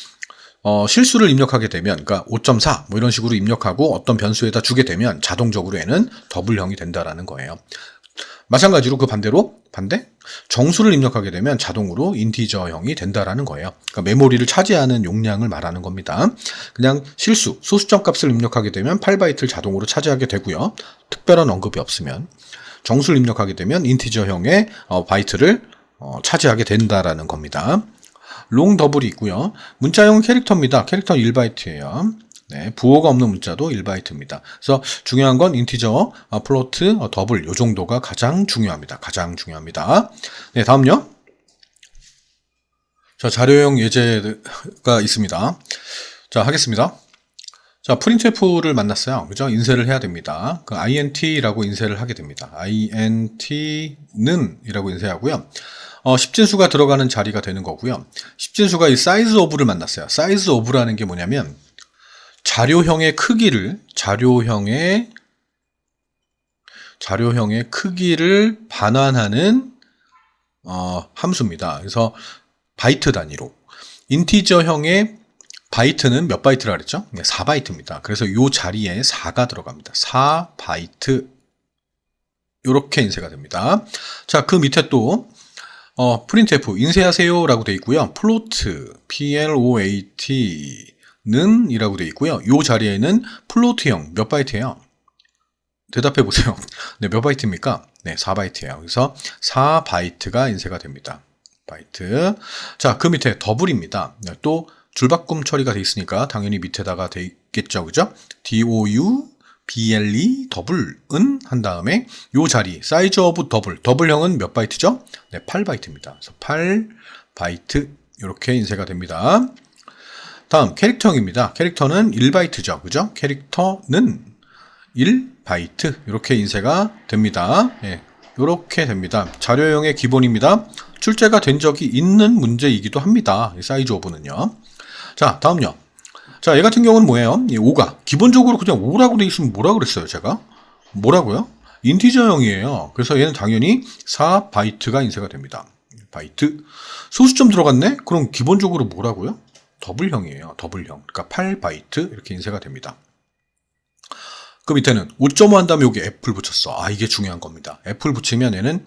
실수를 입력하게 되면, 그러니까 5.4 뭐 이런 식으로 입력하고 어떤 변수에다 주게 되면 자동적으로 얘는 더블형이 된다라는 거예요. 마찬가지로 그 반대로 정수를 입력하게 되면 자동으로 인티저형이 된다라는 거예요. 그러니까 메모리를 차지하는 용량을 말하는 겁니다. 그냥 실수, 소수점 값을 입력하게 되면 8바이트를 자동으로 차지하게 되고요. 특별한 언급이 없으면 정수를 입력하게 되면 인티저형의 바이트를 차지하게 된다라는 겁니다. 롱 더블이 있고요. 문자형은 캐릭터입니다. 캐릭터는 1바이트예요. 네, 부호가 없는 문자도 1바이트입니다. 그래서 중요한 건 인티저, 플로트, 더블 요 정도가 가장 중요합니다. 가장 중요합니다. 네, 다음요. 자, 자료형 예제가 있습니다. 자, 하겠습니다. 자, printf를 만났어요. 그죠? 인쇄를 해야 됩니다. 그 int라고 인쇄를 하게 됩니다. int는 이라고 인쇄하고요. 10진수가 들어가는 자리가 되는 거고요. 10진수가 이 size of를 만났어요. size of라는 게 뭐냐면 자료형의 크기를 반환하는 함수입니다. 그래서 바이트 단위로 인티저형의 바이트는 몇 바이트라 그랬죠? 4바이트입니다. 그래서 이 자리에 4가 들어갑니다. 4바이트 이렇게 인쇄가 됩니다. 자, 그 밑에 또 printf 인쇄하세요 라고 되어 있고요. 플로트 plot 는 이라고 되어 있고요. 이 자리에는 플로트형 몇 바이트예요? 대답해 보세요. 네, 몇 바이트입니까? 네, 4바이트예요. 그래서 4바이트가 인쇄가 됩니다. 바이트. 자, 그 밑에 더블입니다. 네, 또 줄바꿈 처리가 되어 있으니까 당연히 밑에다가 되어 있겠죠. 그죠? double 더블은 한 다음에 이 자리 사이즈 오브 더블형은 몇 바이트죠? 네, 8바이트입니다. 그래서 8바이트 이렇게 인쇄가 됩니다. 다음 캐릭터형입니다. 캐릭터는 1바이트죠. 그죠? 캐릭터는 1바이트 이렇게 인쇄가 됩니다. 예, 이렇게 됩니다. 자료형의 기본입니다. 출제가 된 적이 있는 문제이기도 합니다. 이 사이즈 오브는요. 자, 다음요. 자, 얘 같은 경우는 뭐예요? 이 5가 기본적으로 그냥 5라고 돼 있으면 뭐라 그랬어요? 제가 뭐라고요? 인티저형이에요. 그래서 얘는 당연히 4바이트가 인쇄가 됩니다. 바이트. 소수점 들어갔네? 그럼 기본적으로 뭐라고요? 더블형이에요. 더블형. 그러니까 8바이트 이렇게 인쇄가 됩니다. 그 밑에는 5.5 한 다음에 여기 F를 붙였어. 이게 중요한 겁니다. F를 붙이면 얘는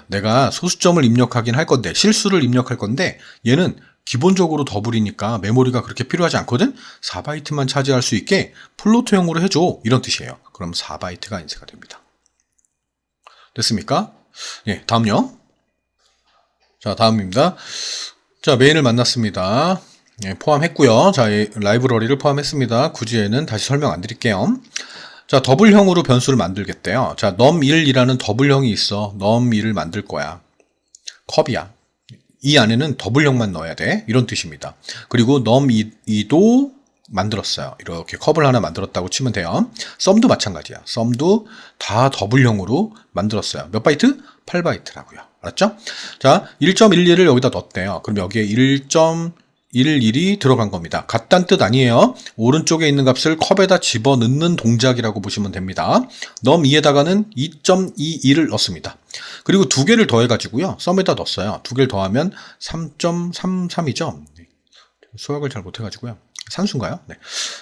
내가 소수점을 입력하긴 할 건데 실수를 입력할 건데 얘는 기본적으로 더블이니까 메모리가 그렇게 필요하지 않거든. 4바이트만 차지할 수 있게 플로트형으로 해줘. 이런 뜻이에요. 그럼 4바이트가 인쇄가 됩니다. 됐습니까? 예, 다음요. 자, 다음입니다. 자, 메인을 만났습니다. 예, 포함했고요. 자, 라이브러리를 포함했습니다. 굳이 얘는 다시 설명 안 드릴게요. 자, 더블형으로 변수를 만들겠대요. 자, num1이라는 더블형이 있어. num1을 만들 거야. 컵이야. 이 안에는 더블형만 넣어야 돼. 이런 뜻입니다. 그리고 num2도 만들었어요. 이렇게 컵을 하나 만들었다고 치면 돼요. 썸도 마찬가지야. 썸도 다 더블형으로 만들었어요. 몇 바이트? 8바이트라고요. 알았죠? 자, 1.12를 여기다 넣었대요. 그럼 여기에 1.11이 들어간 겁니다. 같다는 뜻 아니에요. 오른쪽에 있는 값을 컵에다 집어넣는 동작이라고 보시면 됩니다. num2에다가는 2.22를 넣습니다. 그리고 두 개를 더해가지고요. 썸에다 넣었어요. 두 개를 더하면 3.33이죠. 수학을 잘 못해가지고요. 산수인가요?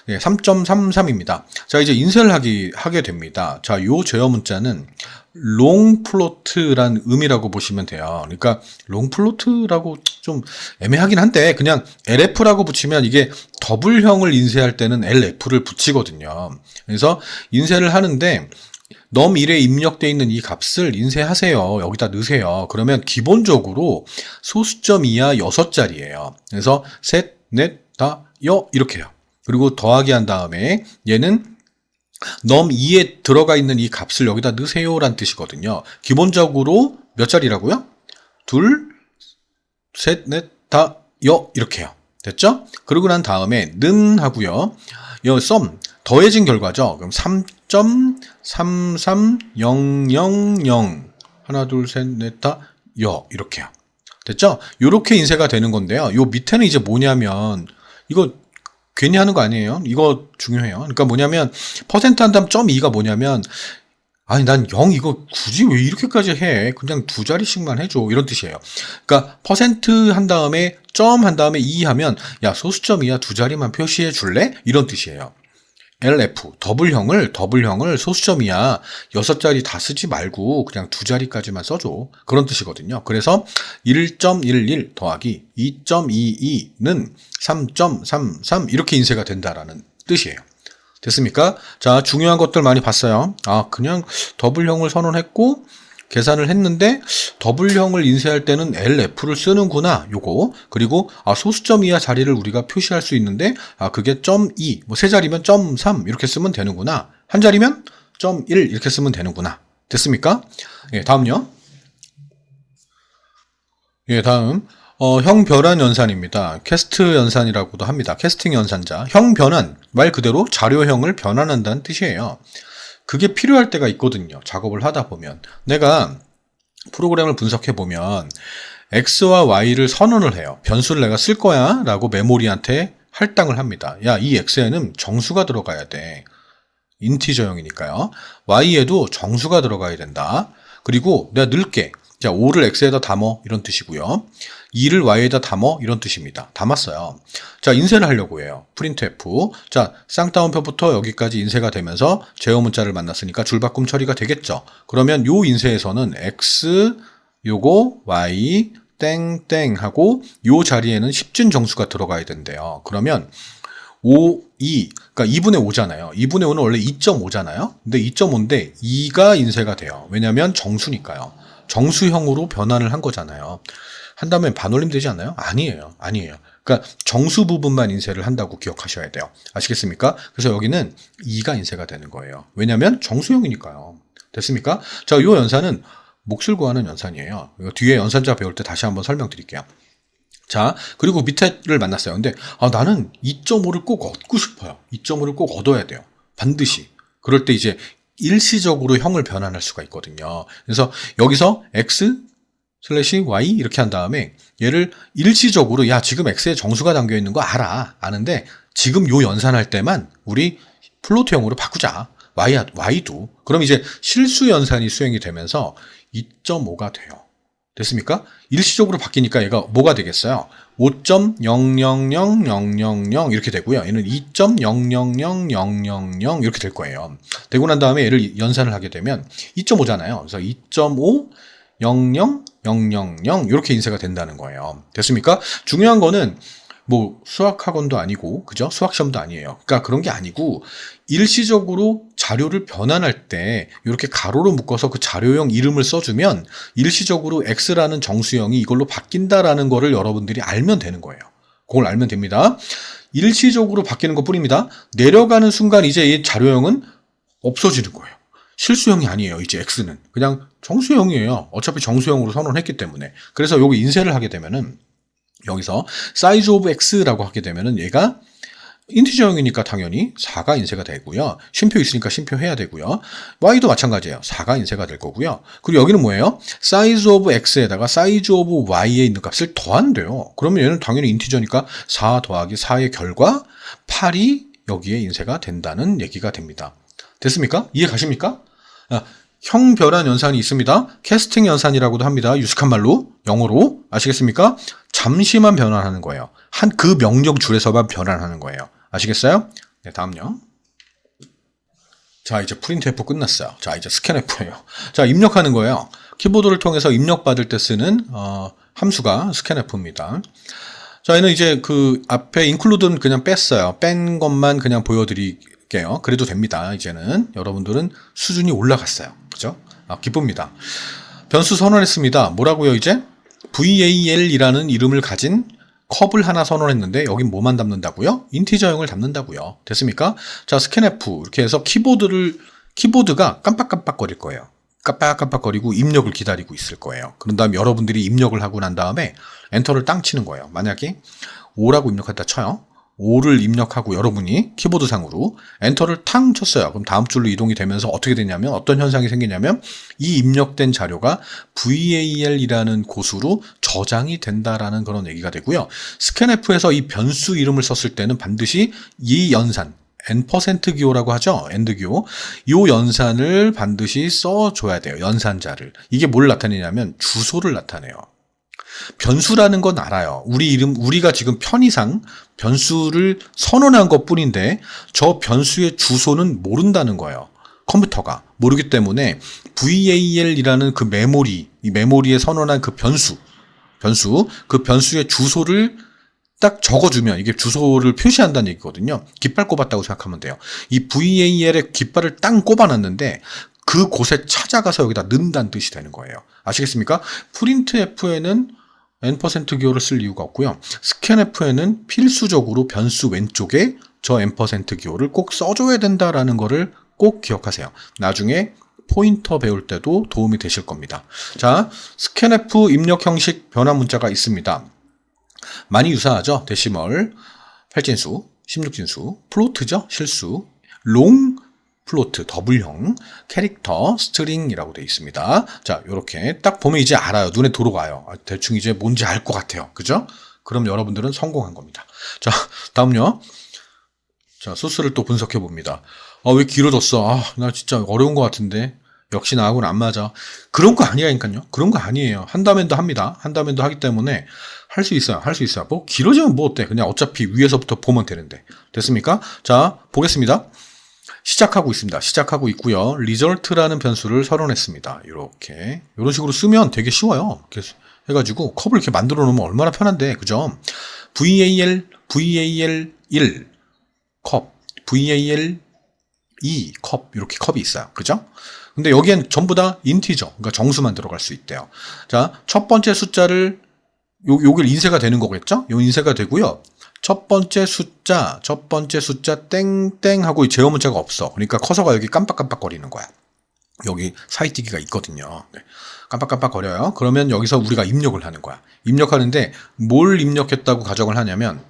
네. 3.33입니다. 자, 이제 인쇄를 하게 됩니다. 자, 요 제어 문자는 롱플로트란 의미라고 보시면 돼요. 그러니까 롱플로트라고 좀 애매하긴 한데 그냥 LF라고 붙이면 이게 더블형을 인쇄할 때는 LF를 붙이거든요. 그래서 인쇄를 하는데 num1에 입력되어 있는 이 값을 인쇄하세요. 여기다 넣으세요. 그러면 기본적으로 소수점 이하 6자리예요. 그래서 셋, 넷, 다, 여 이렇게 해요. 그리고 더하기 한 다음에 얘는 num2에 들어가 있는 이 값을 여기다 넣으세요 라는 뜻이거든요. 기본적으로 몇 자리라고요? 둘, 셋, 넷, 다, 여 이렇게 해요. 됐죠? 그러고 난 다음에 는 하고요. 여 썸 더해진 결과죠. 그럼 3.33000 하나 둘 셋 넷 다 여 이렇게요. 됐죠? 요렇게 인쇄가 되는 건데요. 요 밑에는 이제 뭐냐면 이거 괜히 하는 거 아니에요. 이거 중요해요. 그러니까 뭐냐면 퍼센트 한 다음 .2가 뭐냐면 아니 난 0 이거 굳이 왜 이렇게까지 해. 그냥 두 자리씩만 해줘. 이런 뜻이에요. 그러니까 퍼센트 한 다음에 점 한 다음에 2 하면 야 소수점 이하 두 자리만 표시해 줄래? 이런 뜻이에요. LF 더블형을 소수점 이하 6자리 다 쓰지 말고 그냥 두 자리까지만 써줘. 그런 뜻이거든요. 그래서 1.11 더하기 2.22는 3.33 이렇게 인쇄가 된다라는 뜻이에요. 됐습니까? 자, 중요한 것들 많이 봤어요. 아, 그냥 더블형을 선언했고 계산을 했는데 더블형을 인쇄할 때는 LF를 쓰는구나. 요거. 그리고 소수점 이하 자리를 우리가 표시할 수 있는데 그게 .2, 뭐 세 자리면 .3 이렇게 쓰면 되는구나. 한 자리면 .1 이렇게 쓰면 되는구나. 됐습니까? 예, 다음요. 예, 다음 형변환 연산입니다. 캐스트 연산이라고도 합니다. 캐스팅 연산자. 형변환 말 그대로 자료형을 변환한다는 뜻이에요. 그게 필요할 때가 있거든요. 작업을 하다 보면. 내가 프로그램을 분석해 보면 X와 Y를 선언을 해요. 변수를 내가 쓸 거야 라고 메모리한테 할당을 합니다. 야, 이 X에는 정수가 들어가야 돼. 인티저형이니까요. Y에도 정수가 들어가야 된다. 그리고 내가 넣을게. 자, 5를 X에다 담어 이런 뜻이고요. 2를 Y에다 담어 이런 뜻입니다. 담았어요. 자, 인쇄를 하려고 해요. 프린트F. 자, 쌍따옴표부터 여기까지 인쇄가 되면서 제어 문자를 만났으니까 줄바꿈 처리가 되겠죠. 그러면 요 인쇄에서는 X 요거 Y 땡땡 하고 요 자리에는 10진 정수가 들어가야 된대요. 그러면 5, 2, 그러니까 2분의 5잖아요. 2분의 5는 원래 2.5잖아요. 근데 2.5인데 2가 인쇄가 돼요. 왜냐면 정수니까요. 정수형으로 변환을 한 거잖아요. 한 다음에 반올림 되지 않나요? 아니에요. 그러니까 정수 부분만 인쇄를 한다고 기억하셔야 돼요. 아시겠습니까? 그래서 여기는 2가 인쇄가 되는 거예요. 왜냐면 정수형이니까요. 됐습니까? 자, 이 연산은 몫을 구하는 연산이에요. 이거 뒤에 연산자 배울 때 다시 한번 설명드릴게요. 자, 그리고 밑에를 만났어요. 근데 나는 2.5를 꼭 얻고 싶어요. 2.5를 꼭 얻어야 돼요. 반드시. 그럴 때 이제 일시적으로 형을 변환할 수가 있거든요. 그래서 여기서 x/y 이렇게 한 다음에 얘를 일시적으로 야 지금 x에 정수가 담겨 있는 거 아는데 지금 요 연산할 때만 우리 플로트형으로 바꾸자. y도. 그럼 이제 실수 연산이 수행이 되면서 2.5가 돼요. 됐습니까? 일시적으로 바뀌니까 얘가 뭐가 되겠어요? 5.000000 이렇게 되고요. 얘는 2.000000 이렇게 될 거예요. 되고 난 다음에 얘를 연산을 하게 되면 2.5잖아요. 그래서 2.5 0000 이렇게 인쇄가 된다는 거예요. 됐습니까? 중요한 거는 뭐 수학학원도 아니고 그죠? 수학시험도 아니에요. 그러니까 그런 게 아니고 일시적으로 자료를 변환할 때 이렇게 가로로 묶어서 그 자료형 이름을 써주면 일시적으로 X라는 정수형이 이걸로 바뀐다라는 거를 여러분들이 알면 되는 거예요. 그걸 알면 됩니다. 일시적으로 바뀌는 것 뿐입니다. 내려가는 순간 이제 이 자료형은 없어지는 거예요. 실수형이 아니에요. 이제 X는 그냥 정수형이에요. 어차피 정수형으로 선언했기 때문에. 그래서 여기 인쇄를 하게 되면은 여기서 size of x라고 하게 되면은 얘가 인티저형이니까 당연히 4가 인쇄가 되고요. 쉼표 있으니까 쉼표 해야 되고요. y도 마찬가지예요. 4가 인쇄가 될 거고요. 그리고 여기는 뭐예요? size of x에다가 size of y에 있는 값을 더한대요. 그러면 얘는 당연히 인티저니까 4 더하기 4의 결과 8이 여기에 인쇄가 된다는 얘기가 됩니다. 됐습니까? 이해 가십니까? 형별한 연산이 있습니다. 캐스팅 연산이라고도 합니다. 유식한 말로, 영어로. 아시겠습니까? 잠시만 변환하는 거예요. 그 명령 줄에서만 변환하는 거예요. 아시겠어요? 네, 다음요. 자, 이제 프린트 F 끝났어요. 자, 이제 스캔 F예요. 자, 입력하는 거예요. 키보드를 통해서 입력받을 때 쓰는 함수가 스캔 F입니다. 자, 얘는 이제 그 앞에 include는 그냥 뺐어요. 뺀 것만 그냥 보여드릴게요. 그래도 됩니다. 이제는 여러분들은 수준이 올라갔어요. 그죠? 기쁩니다. 변수 선언했습니다. 뭐라고요, 이제? VAL이라는 이름을 가진 컵을 하나 선언했는데 여긴 뭐만 담는다고요? 인티저형을 담는다고요. 됐습니까? 자, 스캔F 이렇게 해서 키보드가 깜빡깜빡거릴 거예요. 깜빡깜빡거리고 입력을 기다리고 있을 거예요. 그런 다음 여러분들이 입력을 하고 난 다음에 엔터를 땅 치는 거예요. 만약에 5라고 입력했다 쳐요. 5를 입력하고 여러분이 키보드상으로 엔터를 탕 쳤어요. 그럼 다음 줄로 이동이 되면서 어떻게 되냐면 어떤 현상이 생기냐면 이 입력된 자료가 VAL이라는 곳으로 저장이 된다라는 그런 얘기가 되고요. 스캔F에서 이 변수 이름을 썼을 때는 반드시 이 연산 n% 기호라고 하죠. 엔드 기호. 이 연산을 반드시 써줘야 돼요. 연산자를. 이게 뭘 나타내냐면 주소를 나타내요. 변수라는 건 알아요. 우리가 지금 편의상 변수를 선언한 것 뿐인데 저 변수의 주소는 모른다는 거예요. 컴퓨터가 모르기 때문에 VAL이라는 그 이 메모리에 선언한 그 그 변수의 주소를 딱 적어주면 이게 주소를 표시한다는 얘기거든요. 깃발 꼽았다고 생각하면 돼요. 이 VAL에 깃발을 딱 꼽아놨는데 그 곳에 찾아가서 여기다 넣는다는 뜻이 되는 거예요. 아시겠습니까? 프린트F에는 n% 기호를 쓸 이유가 없고요. 스캔F에는 필수적으로 변수 왼쪽에 저 n% 기호를 꼭 써줘야 된다라는 거를 꼭 기억하세요. 나중에 포인터 배울 때도 도움이 되실 겁니다. 자, 스캔F 입력 형식 변환 문자가 있습니다. 많이 유사하죠. 데시멀, 8진수, 16진수, 플로트죠. 실수, 롱, 플로트, 더블형, 캐릭터, 스트링이라고 되어 있습니다. 자, 요렇게 딱 보면 이제 알아요. 눈에 들어가요. 대충 이제 뭔지 알 것 같아요. 그죠? 그럼 여러분들은 성공한 겁니다. 자, 다음요. 자, 소스를 또 분석해 봅니다. 왜 길어졌어? 나 진짜 어려운 것 같은데. 역시 나하고는 안 맞아. 그런 거 아니라니까요. 그런 거 아니에요. 한다면도 합니다. 한다면도 하기 때문에 할 수 있어요. 할 수 있어요. 뭐 길어지면 뭐 어때? 그냥 어차피 위에서부터 보면 되는데. 됐습니까? 자, 보겠습니다. 시작하고 있습니다. 시작하고 있고요. result라는 변수를 선언했습니다. 이렇게 이런 식으로 쓰면 되게 쉬워요. 이렇게 해가지고 컵을 이렇게 만들어 놓으면 얼마나 편한데, 그죠? VAL 1 컵, VAL 2 컵, 이렇게 컵이 있어요. 그죠? 근데 여기엔 전부 다 인티저, 그러니까 정수만 들어갈 수 있대요. 자, 첫 번째 숫자를 요길 인쇄가 되는 거겠죠? 요 인쇄가 되고요. 첫 번째 숫자 땡땡 하고 제어 문자가 없어. 그러니까 커서가 여기 깜빡깜빡거리는 거야. 여기 사이뜨기가 있거든요. 네. 깜빡깜빡거려요. 그러면 여기서 우리가 입력을 하는 거야. 입력하는데 뭘 입력했다고 가정을 하냐면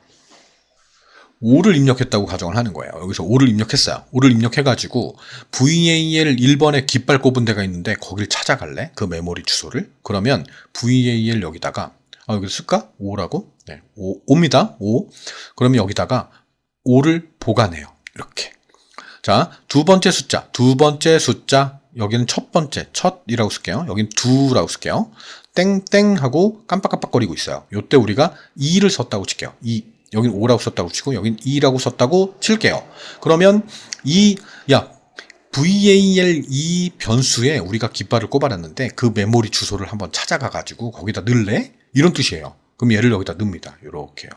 5를 입력했다고 가정을 하는 거예요. 여기서 5를 입력했어요. 5를 입력해가지고 VAL 1번에 깃발 꼽은 데가 있는데 거길 찾아갈래? 그 메모리 주소를. 그러면 VAL 여기다가 여기 쓸까? 5라고? 네, 5입니다. 5. 그러면 여기다가 5를 보관해요. 이렇게. 자, 두 번째 숫자. 여기는 첫이라고 쓸게요. 여기는 2라고 쓸게요. 땡땡 하고 깜빡깜빡거리고 있어요. 요때 우리가 2를 썼다고 칠게요. 2. 여긴 5라고 썼다고 치고 여긴 2라고 썼다고 칠게요. 그러면 VAL 2 변수에 우리가 깃발을 꼽아놨는데 그 메모리 주소를 한번 찾아가가지고 거기다 넣을래? 이런 뜻이에요. 그럼 얘를 여기다 넣습니다. 이렇게요.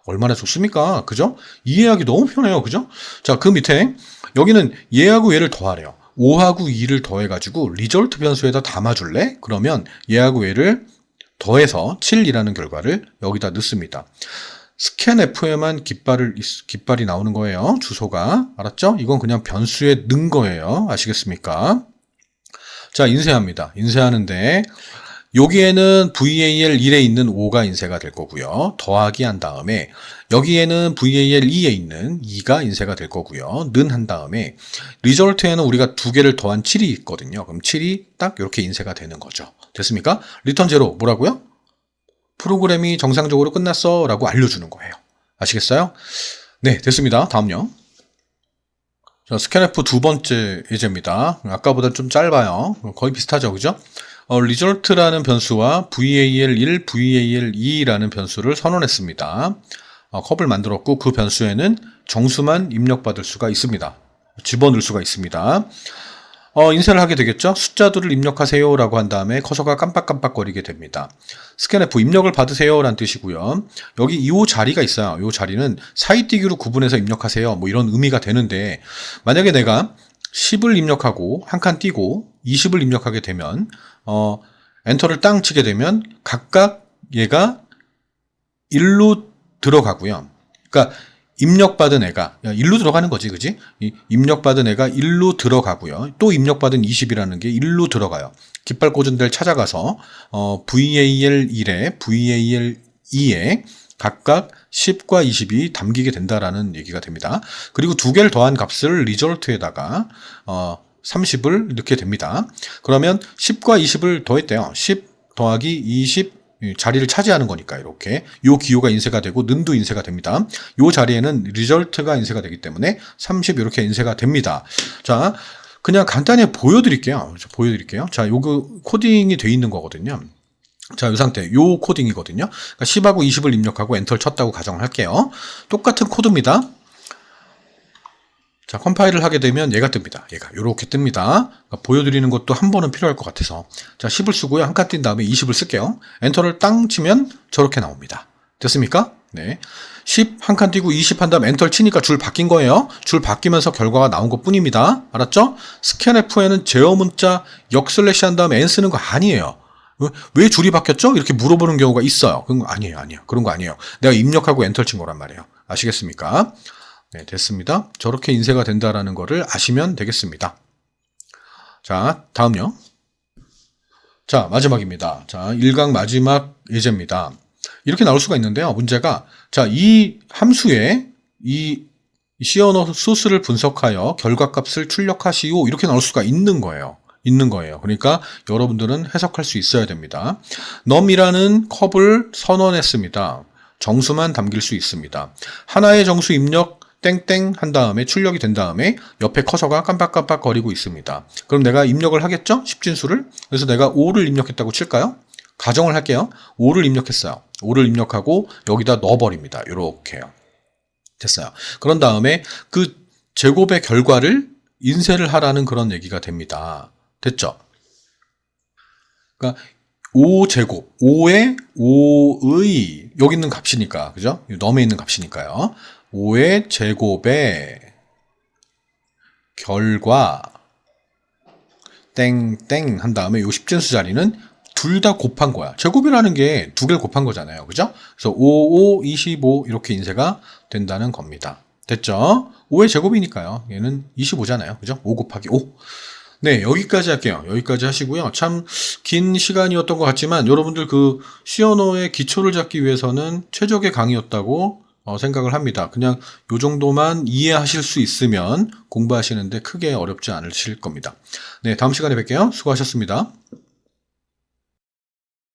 얼마나 좋습니까? 그죠? 이해하기 너무 편해요. 그죠? 자, 그 밑에 여기는 얘하고 얘를 더하래요. 5하고 2를 더해가지고 result 변수에다 담아줄래? 그러면 얘하고 얘를 더해서 7이라는 결과를 여기다 넣습니다. 스캔F에만 깃발이 나오는 거예요. 주소가. 알았죠? 이건 그냥 변수에 넣은 거예요. 아시겠습니까? 자, 인쇄합니다. 인쇄하는데 여기에는 VAL 1에 있는 5가 인쇄가 될 거고요. 더하기 한 다음에 여기에는 VAL 2에 있는 2가 인쇄가 될 거고요. 는 한 다음에 리절트에는 우리가 두 개를 더한 7이 있거든요. 그럼 7이 딱 이렇게 인쇄가 되는 거죠. 됐습니까? 리턴 제로 뭐라고요? 프로그램이 정상적으로 끝났어 라고 알려주는 거예요. 아시겠어요? 네, 됐습니다. 다음요. 자, 스캔F 두 번째 예제입니다. 아까보다 좀 짧아요. 거의 비슷하죠, 그죠? 리절트라는 변수와 VAL1, VAL2라는 변수를 선언했습니다. 컵을 만들었고 그 변수에는 정수만 입력받을 수가 있습니다. 집어넣을 수가 있습니다. 인쇄를 하게 되겠죠? 숫자들을 입력하세요 라고 한 다음에 커서가 깜빡깜빡거리게 됩니다. 스캔F 입력을 받으세요 라는 뜻이고요. 여기 이 자리가 있어요. 이 자리는 사이뛰기로 구분해서 입력하세요. 뭐 이런 의미가 되는데 만약에 내가 10을 입력하고 한 칸 띄고 20을 입력하게 되면 엔터를 땅 치게 되면 각각 얘가 1로 들어가고요. 그러니까 입력받은 애가 1로 들어가는 거지, 그지? 입력받은 애가 1로 들어가고요. 또 입력받은 20이라는 게 1로 들어가요. 깃발 꽂은 데를 찾아가서 VAL1에 VAL2에 각각 10과 20이 담기게 된다라는 얘기가 됩니다. 그리고 두 개를 더한 값을 리절트에다가 30을 넣게 됩니다. 그러면 10과 20을 더했대요. 10 더하기 20 자리를 차지하는 거니까 이렇게 요 기호가 인쇄가 되고 는도 인쇄가 됩니다. 요 자리에는 리절트가 인쇄가 되기 때문에 30 이렇게 인쇄가 됩니다. 자, 그냥 간단히 보여드릴게요. 자, 요거 코딩이 돼 있는 거거든요. 자, 이 상태, 요 코딩이거든요. 그러니까 10하고 20을 입력하고 엔터를 쳤다고 가정을 할게요. 똑같은 코드입니다. 자, 컴파일을 하게 되면 얘가 뜹니다. 얘가 요렇게 뜹니다. 그러니까 보여드리는 것도 한 번은 필요할 것 같아서. 자, 10을 쓰고요. 한 칸 띈 다음에 20을 쓸게요. 엔터를 땅 치면 저렇게 나옵니다. 됐습니까? 네. 10 한 칸 띄고 20 한 다음에 엔터를 치니까 줄 바뀐 거예요. 줄 바뀌면서 결과가 나온 것 뿐입니다. 알았죠? 스캔F에는 제어 문자 역슬래시 한 다음에 N 쓰는 거 아니에요. 왜 줄이 바뀌었죠? 이렇게 물어보는 경우가 있어요. 그런 거 아니에요. 그런 거 아니에요. 내가 입력하고 엔터를 친 거란 말이에요. 아시겠습니까? 네, 됐습니다. 저렇게 인쇄가 된다라는 거를 아시면 되겠습니다. 자, 다음요. 자, 마지막입니다. 자, 1강 마지막 예제입니다. 이렇게 나올 수가 있는데요. 문제가, 자, 이 함수에 이 시어너 소스를 분석하여 결과값을 출력하시오. 이렇게 나올 수가 있는 거예요. 그러니까 여러분들은 해석할 수 있어야 됩니다. num이라는 컵을 선언했습니다. 정수만 담길 수 있습니다. 하나의 정수 입력 땡땡 한 다음에 출력이 된 다음에 옆에 커서가 깜빡깜빡 거리고 있습니다. 그럼 내가 입력을 하겠죠? 10진수를. 그래서 내가 5를 입력했다고 칠까요? 가정을 할게요. 5를 입력했어요. 5를 입력하고 여기다 넣어버립니다. 이렇게요. 됐어요. 그런 다음에 그 제곱의 결과를 인쇄를 하라는 그런 얘기가 됩니다. 됐죠? 그러니까 5제곱, 5의 5의 여기 있는 값이니까, 그죠? 넘에 있는 값이니까요. 5의 제곱의 결과 땡땡 한 다음에 요 10진수 자리는 둘 다 곱한 거야. 제곱이라는 게 두 개를 곱한 거잖아요. 그죠? 그래서 5, 5, 25 이렇게 인쇄가 된다는 겁니다. 됐죠? 5의 제곱이니까요. 얘는 25잖아요. 그죠? 5 곱하기 5. 네, 여기까지 할게요. 여기까지 하시고요. 참 긴 시간이었던 것 같지만 여러분들 그 시어너의 기초를 잡기 위해서는 최적의 강의였다고 생각을 합니다. 그냥 요 정도만 이해하실 수 있으면 공부하시는데 크게 어렵지 않으실 겁니다. 네, 다음 시간에 뵐게요. 수고하셨습니다.